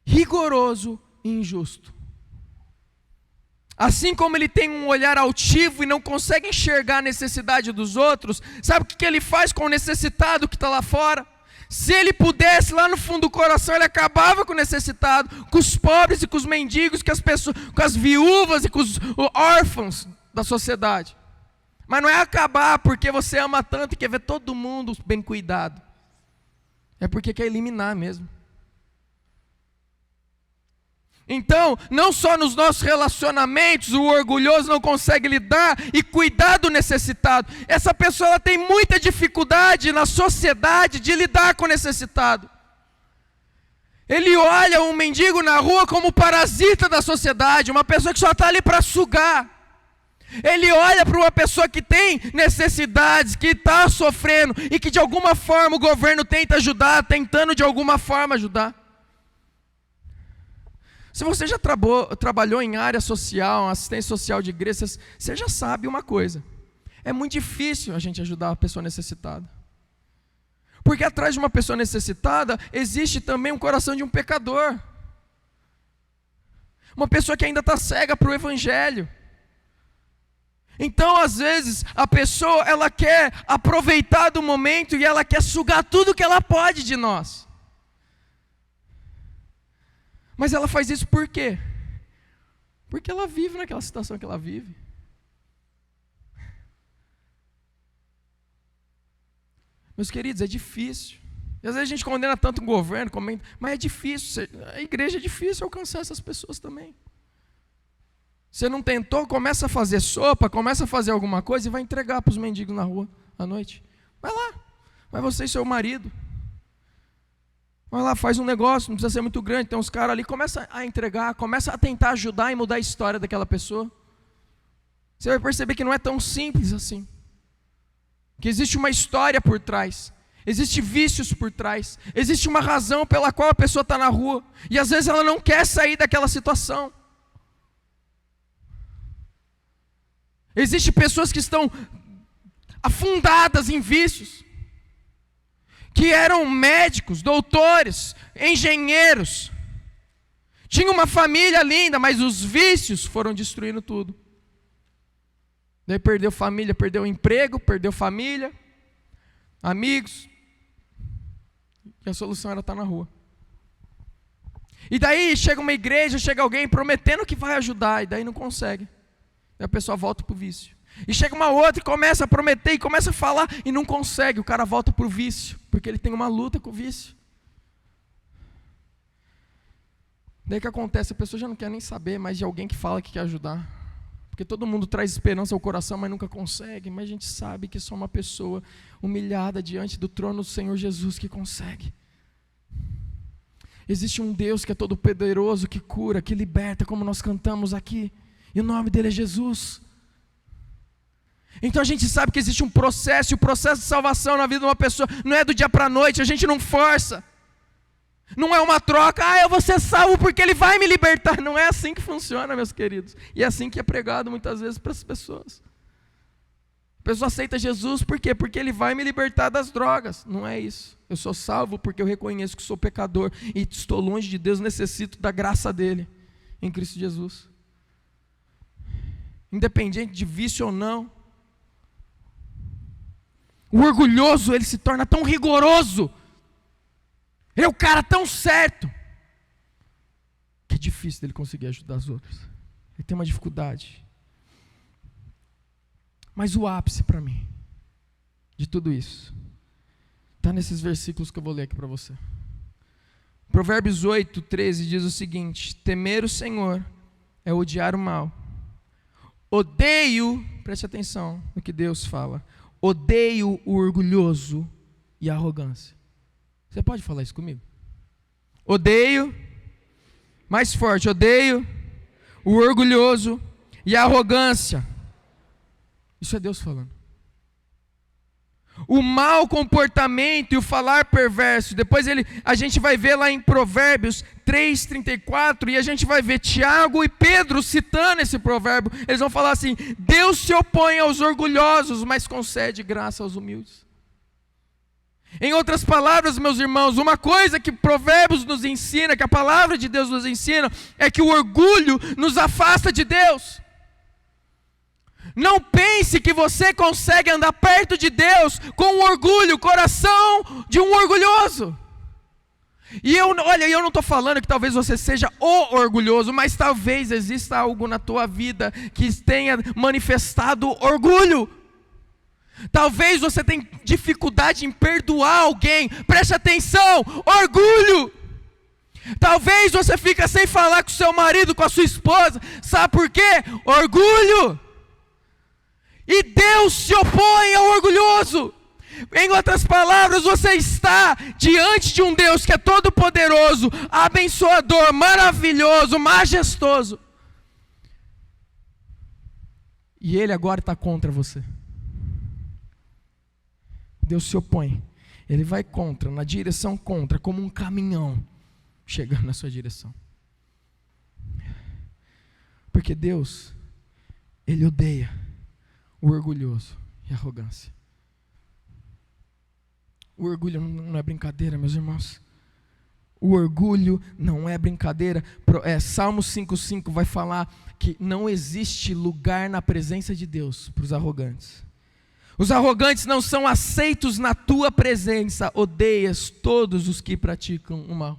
Rigoroso e injusto. Assim como ele tem um olhar altivo e não consegue enxergar a necessidade dos outros, sabe o que ele faz com o necessitado que está lá fora? Se ele pudesse, lá no fundo do coração, ele acabava com o necessitado, com os pobres e com os mendigos, com as viúvas e com os órfãos da sociedade. Mas não é acabar porque você ama tanto e quer ver todo mundo bem cuidado. É porque quer eliminar mesmo. Então, não só nos nossos relacionamentos, o orgulhoso não consegue lidar e cuidar do necessitado. Essa pessoa ela tem muita dificuldade na sociedade de lidar com o necessitado. Ele olha um mendigo na rua como parasita da sociedade, uma pessoa que só está ali para sugar. Ele olha para uma pessoa que tem necessidades, que está sofrendo e que de alguma forma o governo tenta ajudar, tentando de alguma forma ajudar. Se você já trabalhou em área social, assistência social de igreja, você já sabe uma coisa. É muito difícil a gente ajudar a pessoa necessitada. Porque atrás de uma pessoa necessitada, existe também um coração de um pecador. Uma pessoa que ainda está cega para o evangelho. Então, às vezes, a pessoa, ela quer aproveitar do momento e ela quer sugar tudo que ela pode de nós. Mas ela faz isso por quê? Porque ela vive naquela situação que ela vive. Meus queridos, é difícil. E às vezes a gente condena tanto o governo, mas é difícil. A igreja é difícil alcançar essas pessoas também. Você não tentou, começa a fazer sopa, começa a fazer alguma coisa e vai entregar para os mendigos na rua à noite. Vai lá, vai você e seu marido. Vai lá, faz um negócio, não precisa ser muito grande, tem uns caras ali, começa a entregar, começa a tentar ajudar e mudar a história daquela pessoa. Você vai perceber que não é tão simples assim. Que existe uma história por trás, existem vícios por trás, existe uma razão pela qual a pessoa está na rua, e às vezes ela não quer sair daquela situação. Existem pessoas que estão afundadas em vícios, que eram médicos, doutores, engenheiros, tinha uma família linda, mas os vícios foram destruindo tudo. Daí perdeu família, perdeu emprego, perdeu família, amigos, e a solução era estar na rua. E daí chega uma igreja, chega alguém prometendo que vai ajudar, e daí não consegue. Daí a pessoa volta para o vício. E chega uma outra e começa a prometer, e começa a falar, e não consegue, o cara volta para o vício, porque ele tem uma luta com o vício. Daí o que acontece? A pessoa já não quer nem saber mais de alguém que fala que quer ajudar. Porque todo mundo traz esperança ao coração, mas nunca consegue. Mas a gente sabe que só uma pessoa humilhada diante do trono do Senhor Jesus que consegue. Existe um Deus que é todo poderoso, que cura, que liberta, como nós cantamos aqui. E o nome dele é Jesus. Então a gente sabe que existe um processo, e o processo de salvação na vida de uma pessoa não é do dia para a noite, a gente não força. Não é uma troca, eu vou ser salvo porque ele vai me libertar. Não é assim que funciona, meus queridos. E é assim que é pregado muitas vezes para as pessoas. A pessoa aceita Jesus por quê? Porque ele vai me libertar das drogas. Não é isso. Eu sou salvo porque eu reconheço que sou pecador e estou longe de Deus, necessito da graça dele em Cristo Jesus. Independente de vício ou não. O orgulhoso, ele se torna tão rigoroso. Ele é o cara tão certo que é difícil dele conseguir ajudar os outros. Ele tem uma dificuldade. Mas o ápice para mim de tudo isso está nesses versículos que eu vou ler aqui para você. Provérbios 8:13 diz o seguinte: temer o Senhor é odiar o mal. Odeio, preste atenção no que Deus fala, odeio o orgulhoso e a arrogância. Você pode falar isso comigo? Odeio, mais forte, odeio o orgulhoso e a arrogância. Isso é Deus falando. O mau comportamento e o falar perverso. Depois a gente vai ver lá em Provérbios 3:34, e a gente vai ver Tiago e Pedro citando esse provérbio. Eles vão falar assim: Deus se opõe aos orgulhosos, mas concede graça aos humildes. Em outras palavras, meus irmãos, uma coisa que Provérbios nos ensina, que a palavra de Deus nos ensina, é que o orgulho nos afasta de Deus. Não pense que você consegue andar perto de Deus com o orgulho, o coração de um orgulhoso. E eu não estou falando que talvez você seja o orgulhoso, mas talvez exista algo na tua vida que tenha manifestado orgulho. Talvez você tenha dificuldade em perdoar alguém. Preste atenção, orgulho. Talvez você fica sem falar com seu marido, com a sua esposa. Sabe por quê? Orgulho. E Deus se opõe ao orgulhoso. Em outras palavras, você está diante de um Deus que é todo poderoso, abençoador, maravilhoso, majestoso. E Ele agora está contra você. Deus se opõe. Ele vai contra, na direção contra, como um caminhão chegando na sua direção. Porque Deus, Ele odeia o orgulhoso e a arrogância. O orgulho não é brincadeira, meus irmãos. O orgulho não é brincadeira. Salmo 5,5 vai falar que não existe lugar na presença de Deus para os arrogantes. Os arrogantes não são aceitos na tua presença. Odeias todos os que praticam o mal.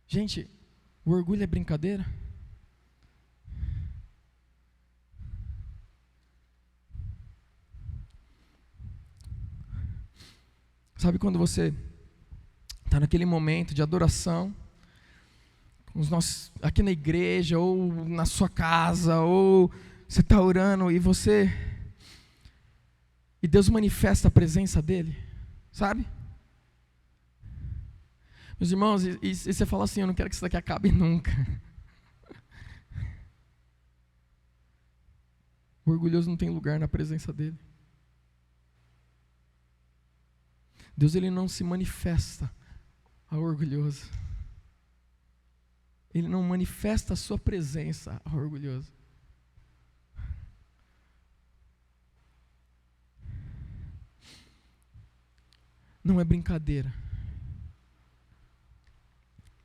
Gente, o orgulho é brincadeira? Sabe quando você está naquele momento de adoração, aqui na igreja, ou na sua casa, ou você está orando e Deus manifesta a presença dEle, sabe? Meus irmãos, e você fala assim, eu não quero que isso daqui acabe nunca. O orgulhoso não tem lugar na presença dEle. Deus, Ele não se manifesta ao orgulhoso. Ele não manifesta a sua presença ao orgulhoso. Não é brincadeira.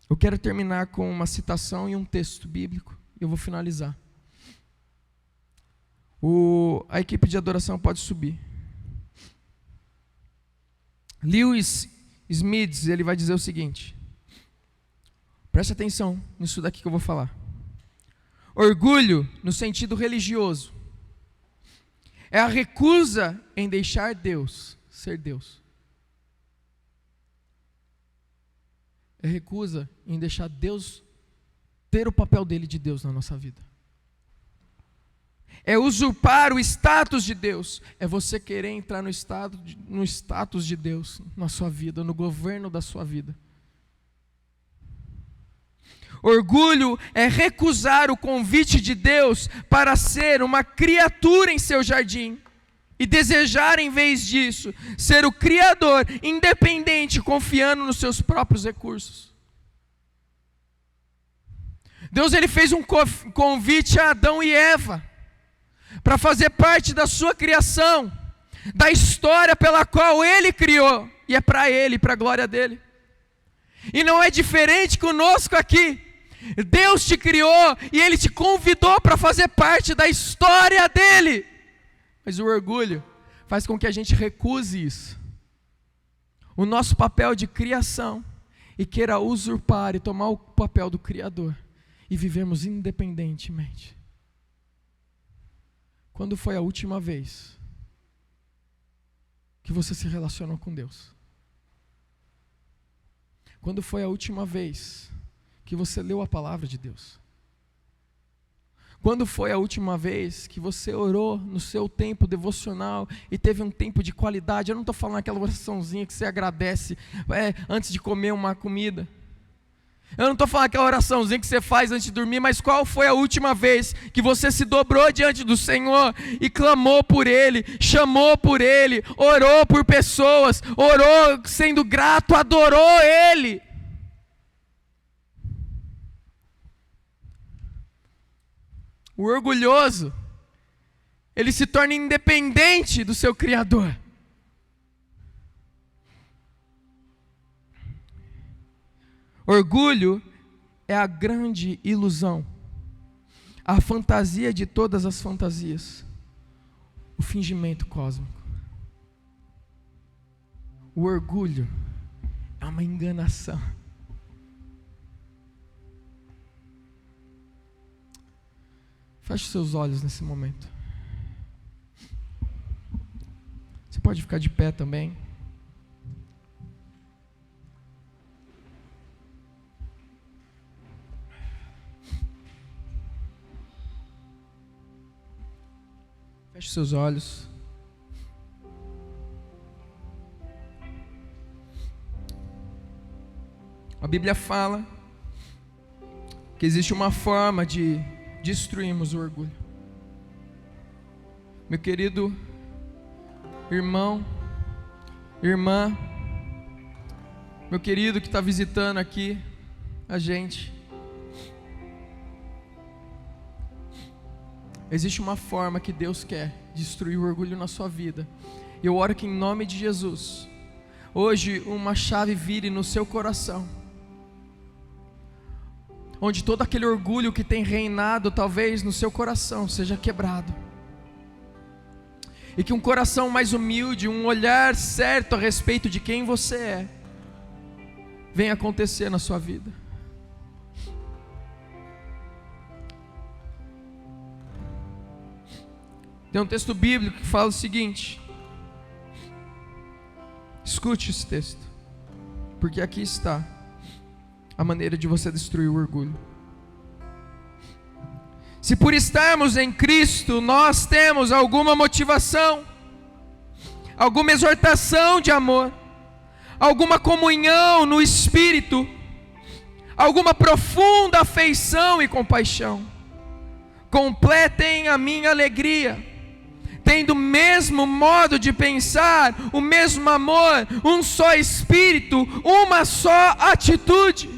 Eu quero terminar com uma citação e um texto bíblico, e eu vou finalizar. A equipe de adoração pode subir. Lewis Smith, ele vai dizer o seguinte, preste atenção nisso daqui que eu vou falar. Orgulho, no sentido religioso, é a recusa em deixar Deus ser Deus. É recusa em deixar Deus ter o papel dele de Deus na nossa vida. É usurpar o status de Deus. É você querer entrar no status de Deus na sua vida, no governo da sua vida. Orgulho é recusar o convite de Deus para ser uma criatura em seu jardim e desejar, em vez disso, ser o Criador, independente, confiando nos seus próprios recursos. Deus, Ele fez um convite a Adão e Eva para fazer parte da sua criação, da história pela qual Ele criou, e é para Ele, para a glória dEle. E não é diferente conosco aqui. Deus te criou e Ele te convidou para fazer parte da história dEle. Mas o orgulho faz com que a gente recuse isso. O nosso papel de criação, e queira usurpar e tomar o papel do Criador, e vivemos independentemente. Quando foi a última vez que você se relacionou com Deus? Quando foi a última vez que você leu a palavra de Deus? Quando foi a última vez que você orou no seu tempo devocional e teve um tempo de qualidade? Eu não estou falando aquela oraçãozinha que você agradece antes de comer uma comida. Eu não estou falando aquela oraçãozinha que você faz antes de dormir, mas qual foi a última vez que você se dobrou diante do Senhor e clamou por Ele, chamou por Ele, orou por pessoas, orou sendo grato, adorou Ele? O orgulhoso, ele se torna independente do seu Criador. Orgulho é a grande ilusão, a fantasia de todas as fantasias, o fingimento cósmico. O orgulho é uma enganação. Feche seus olhos nesse momento. Você pode ficar de pé também. Feche seus olhos. A Bíblia fala que existe uma forma de destruirmos o orgulho. Meu querido irmão, irmã, meu querido que está visitando aqui a gente, existe uma forma que Deus quer destruir o orgulho na sua vida. Eu oro que em nome de Jesus, hoje uma chave vire no seu coração, onde todo aquele orgulho que tem reinado talvez no seu coração seja quebrado, e que um coração mais humilde, um olhar certo a respeito de quem você é, venha acontecer na sua vida. Tem um texto bíblico que fala o seguinte, escute esse texto, porque aqui está a maneira de você destruir o orgulho. Se por estarmos em Cristo nós temos alguma motivação, alguma exortação de amor, alguma comunhão no Espírito, alguma profunda afeição e compaixão, completem a minha alegria, tendo o mesmo modo de pensar, o mesmo amor, um só Espírito, uma só atitude.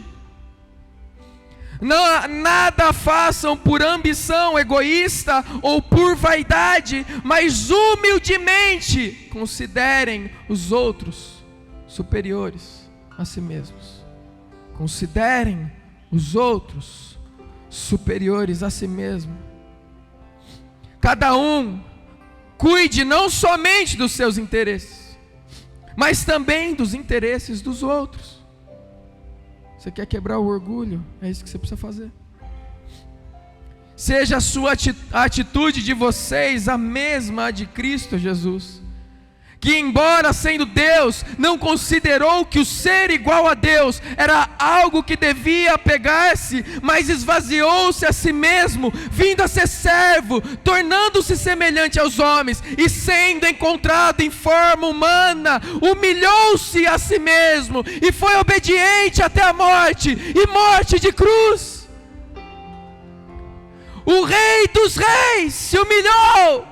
Não, nada façam por ambição egoísta ou por vaidade, mas humildemente considerem os outros superiores a si mesmos. Considerem os outros superiores a si mesmo. Cada um cuide não somente dos seus interesses, mas também dos interesses dos outros. Você quer quebrar o orgulho? É isso que você precisa fazer. Seja a sua atitude de vocês a mesma de Cristo Jesus, que embora sendo Deus, não considerou que o ser igual a Deus era algo que devia apegar-se, mas esvaziou-se a si mesmo, vindo a ser servo, tornando-se semelhante aos homens, e sendo encontrado em forma humana, humilhou-se a si mesmo, e foi obediente até a morte, e morte de cruz. O Rei dos Reis se humilhou,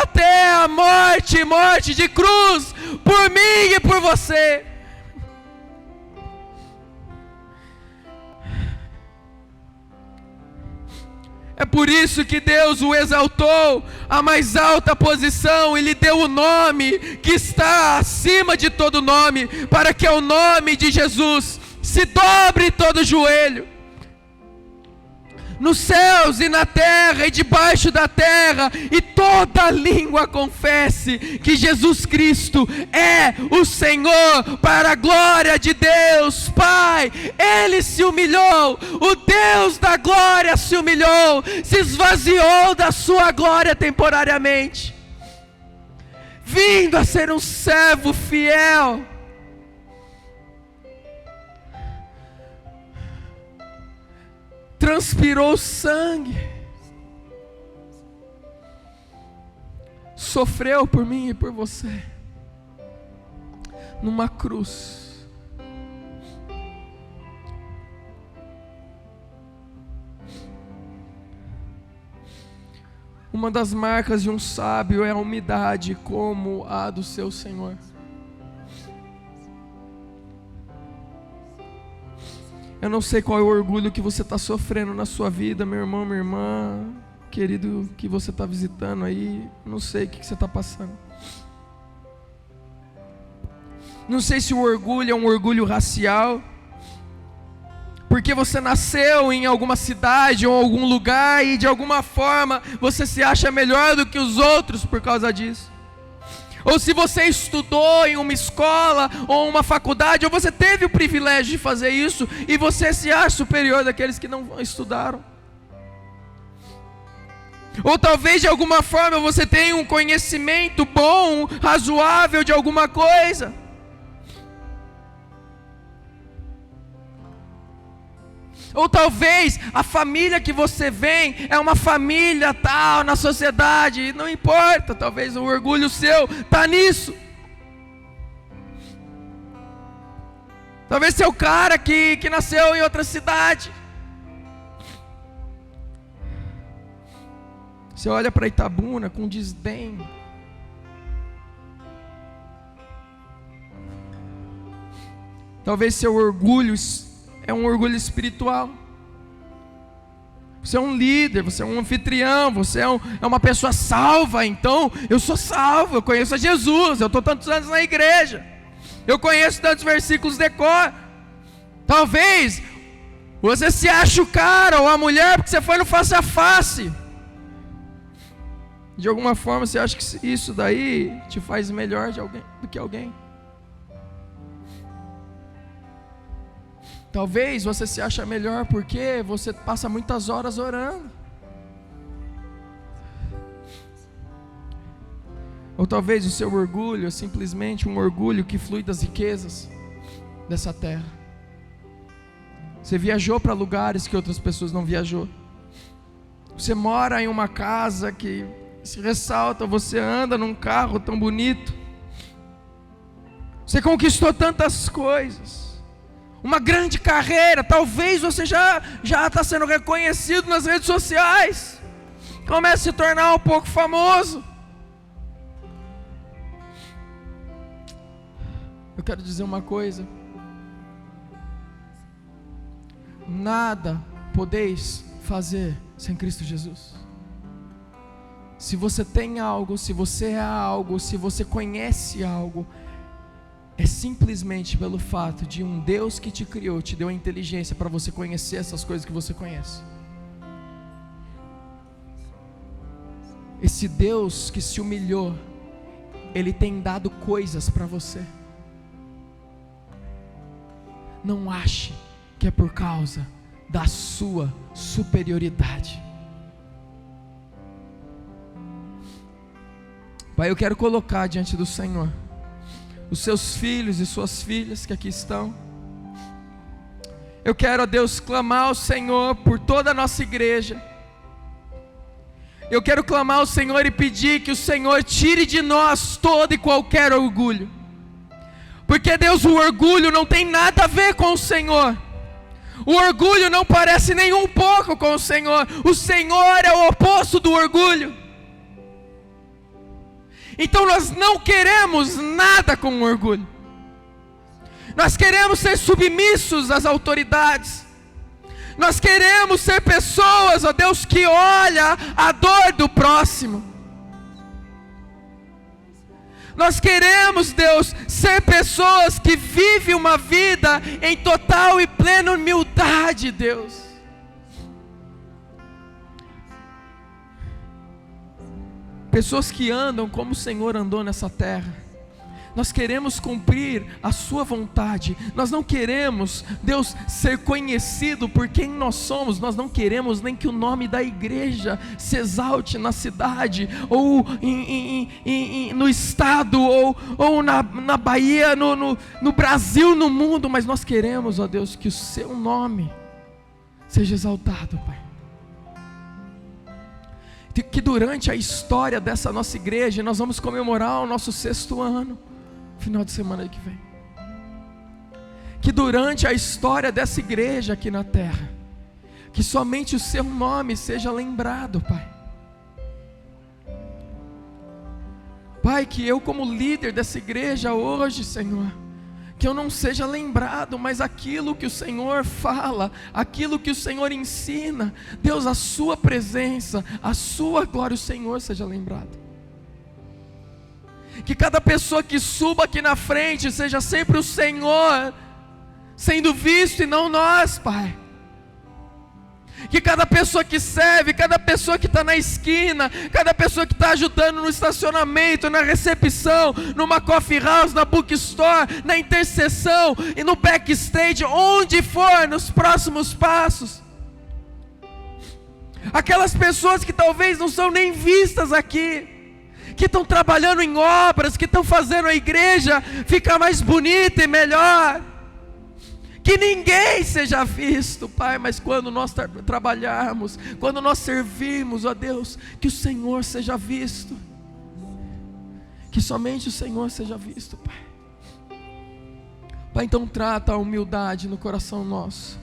até a morte, morte de cruz, por mim e por você. É por isso que Deus o exaltou à mais alta posição e lhe deu o nome que está acima de todo nome, para que ao nome de Jesus se dobre todo joelho, nos céus e na terra e debaixo da terra, e toda língua confesse que Jesus Cristo é o Senhor, para a glória de Deus Pai. Ele se humilhou, o Deus da glória se humilhou, se esvaziou da sua glória temporariamente, vindo a ser um servo fiel. Transpirou sangue, sofreu por mim e por você, numa cruz. Uma das marcas de um sábio é a humildade como a do seu Senhor. Eu não sei qual é o orgulho que você está sofrendo na sua vida, meu irmão, minha irmã, querido, que você está visitando aí. Não sei o que você está passando. Não sei se o orgulho é um orgulho racial, porque você nasceu em alguma cidade ou algum lugar e de alguma forma você se acha melhor do que os outros por causa disso. Ou se você estudou em uma escola ou uma faculdade, ou você teve o privilégio de fazer isso e você se acha superior daqueles que não estudaram. Ou talvez de alguma forma você tenha um conhecimento bom, razoável de alguma coisa. Ou talvez a família que você vem é uma família tal na sociedade, não importa, talvez o orgulho seu está nisso. Talvez você é o cara que nasceu em outra cidade. Você olha para Itabuna com desdém. Talvez seu orgulho é um orgulho espiritual. Você é um líder, você é um anfitrião, você é uma pessoa salva. Então, eu sou salvo, eu conheço a Jesus, eu estou tantos anos na igreja, eu conheço tantos versículos de cor. Talvez você se ache o cara ou a mulher porque você foi no face a face. De alguma forma você acha que isso daí te faz melhor do que alguém. Talvez você se acha melhor porque você passa muitas horas orando. Ou talvez o seu orgulho é simplesmente um orgulho que flui das riquezas dessa terra. Você viajou para lugares que outras pessoas não viajou. Você mora em uma casa que se ressalta, você anda num carro tão bonito. Você conquistou tantas coisas. Uma grande carreira, talvez você já está sendo reconhecido nas redes sociais, comece a se tornar um pouco famoso. Eu quero dizer uma coisa: nada podeis fazer sem Cristo Jesus. Se você tem algo, se você é algo, se você conhece algo, é simplesmente pelo fato de um Deus que te criou, te deu a inteligência para você conhecer essas coisas que você conhece. Esse Deus que se humilhou, Ele tem dado coisas para você. Não ache que é por causa da sua superioridade. Pai, eu quero colocar diante do Senhor os seus filhos e suas filhas que aqui estão. Eu quero, ó Deus, clamar ao Senhor por toda a nossa igreja. Eu quero clamar ao Senhor e pedir que o Senhor tire de nós todo e qualquer orgulho. Porque, Deus, o orgulho não tem nada a ver com o Senhor. O orgulho não parece nem um pouco com o Senhor. O Senhor é o oposto do orgulho. Então nós não queremos nada com o orgulho. Nós queremos ser submissos às autoridades. Nós queremos ser pessoas, ó Deus, que olha a dor do próximo. Nós queremos, Deus, ser pessoas que vivem uma vida em total e plena humildade, Deus. Pessoas que andam como o Senhor andou nessa terra. Nós queremos cumprir a sua vontade. Nós não queremos, Deus, ser conhecido por quem nós somos. Nós não queremos nem que o nome da igreja se exalte na cidade, ou no estado, ou na Bahia, no Brasil, no mundo. Mas nós queremos, ó Deus, que o seu nome seja exaltado, Pai. Que durante a história dessa nossa igreja, nós vamos comemorar o nosso 6º ano, final de semana que vem. Que durante a história dessa igreja aqui na terra, que somente o seu nome seja lembrado, Pai. Pai, que eu como líder dessa igreja hoje, Senhor, que eu não seja lembrado, mas aquilo que o Senhor fala, aquilo que o Senhor ensina, Deus, a sua presença, a sua glória, o Senhor seja lembrado. Que cada pessoa que suba aqui na frente seja sempre o Senhor sendo visto e não nós, Pai. Que cada pessoa que serve, cada pessoa que está na esquina, cada pessoa que está ajudando no estacionamento, na recepção, numa coffee house, na bookstore, na intercessão e no backstage, onde for, nos próximos passos. Aquelas pessoas que talvez não são nem vistas aqui, que estão trabalhando em obras, que estão fazendo a igreja ficar mais bonita e melhor. Que ninguém seja visto, Pai, mas quando nós trabalharmos, quando nós servirmos, ó Deus, que o Senhor seja visto. Que somente o Senhor seja visto, Pai. Pai, então trata a humildade no coração nosso.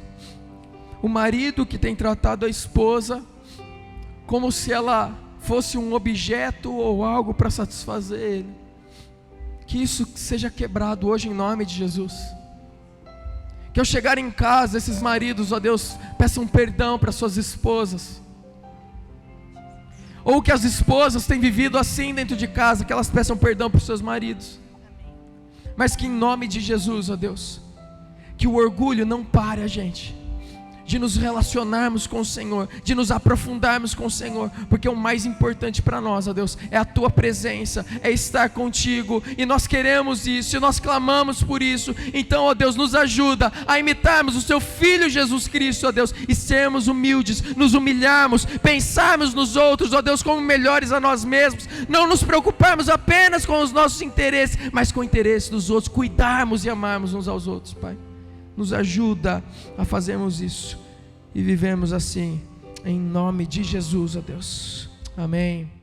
O marido que tem tratado a esposa como se ela fosse um objeto ou algo para satisfazer ele. Que isso seja quebrado hoje em nome de Jesus. Que ao chegar em casa, esses maridos, ó Deus, peçam perdão para suas esposas. Ou que as esposas têm vivido assim dentro de casa, que elas peçam perdão para os seus maridos. Mas que em nome de Jesus, ó Deus, que o orgulho não pare a gente de nos relacionarmos com o Senhor, de nos aprofundarmos com o Senhor, porque o mais importante para nós, ó Deus, é a Tua presença, é estar contigo, e nós queremos isso, e nós clamamos por isso. Então, ó Deus, nos ajuda a imitarmos o Seu Filho Jesus Cristo, ó Deus, e sermos humildes, nos humilharmos, pensarmos nos outros, ó Deus, como melhores a nós mesmos, não nos preocuparmos apenas com os nossos interesses, mas com o interesse dos outros, cuidarmos e amarmos uns aos outros, Pai. Nos ajuda a fazermos isso e vivemos assim, em nome de Jesus, ó Deus. Amém.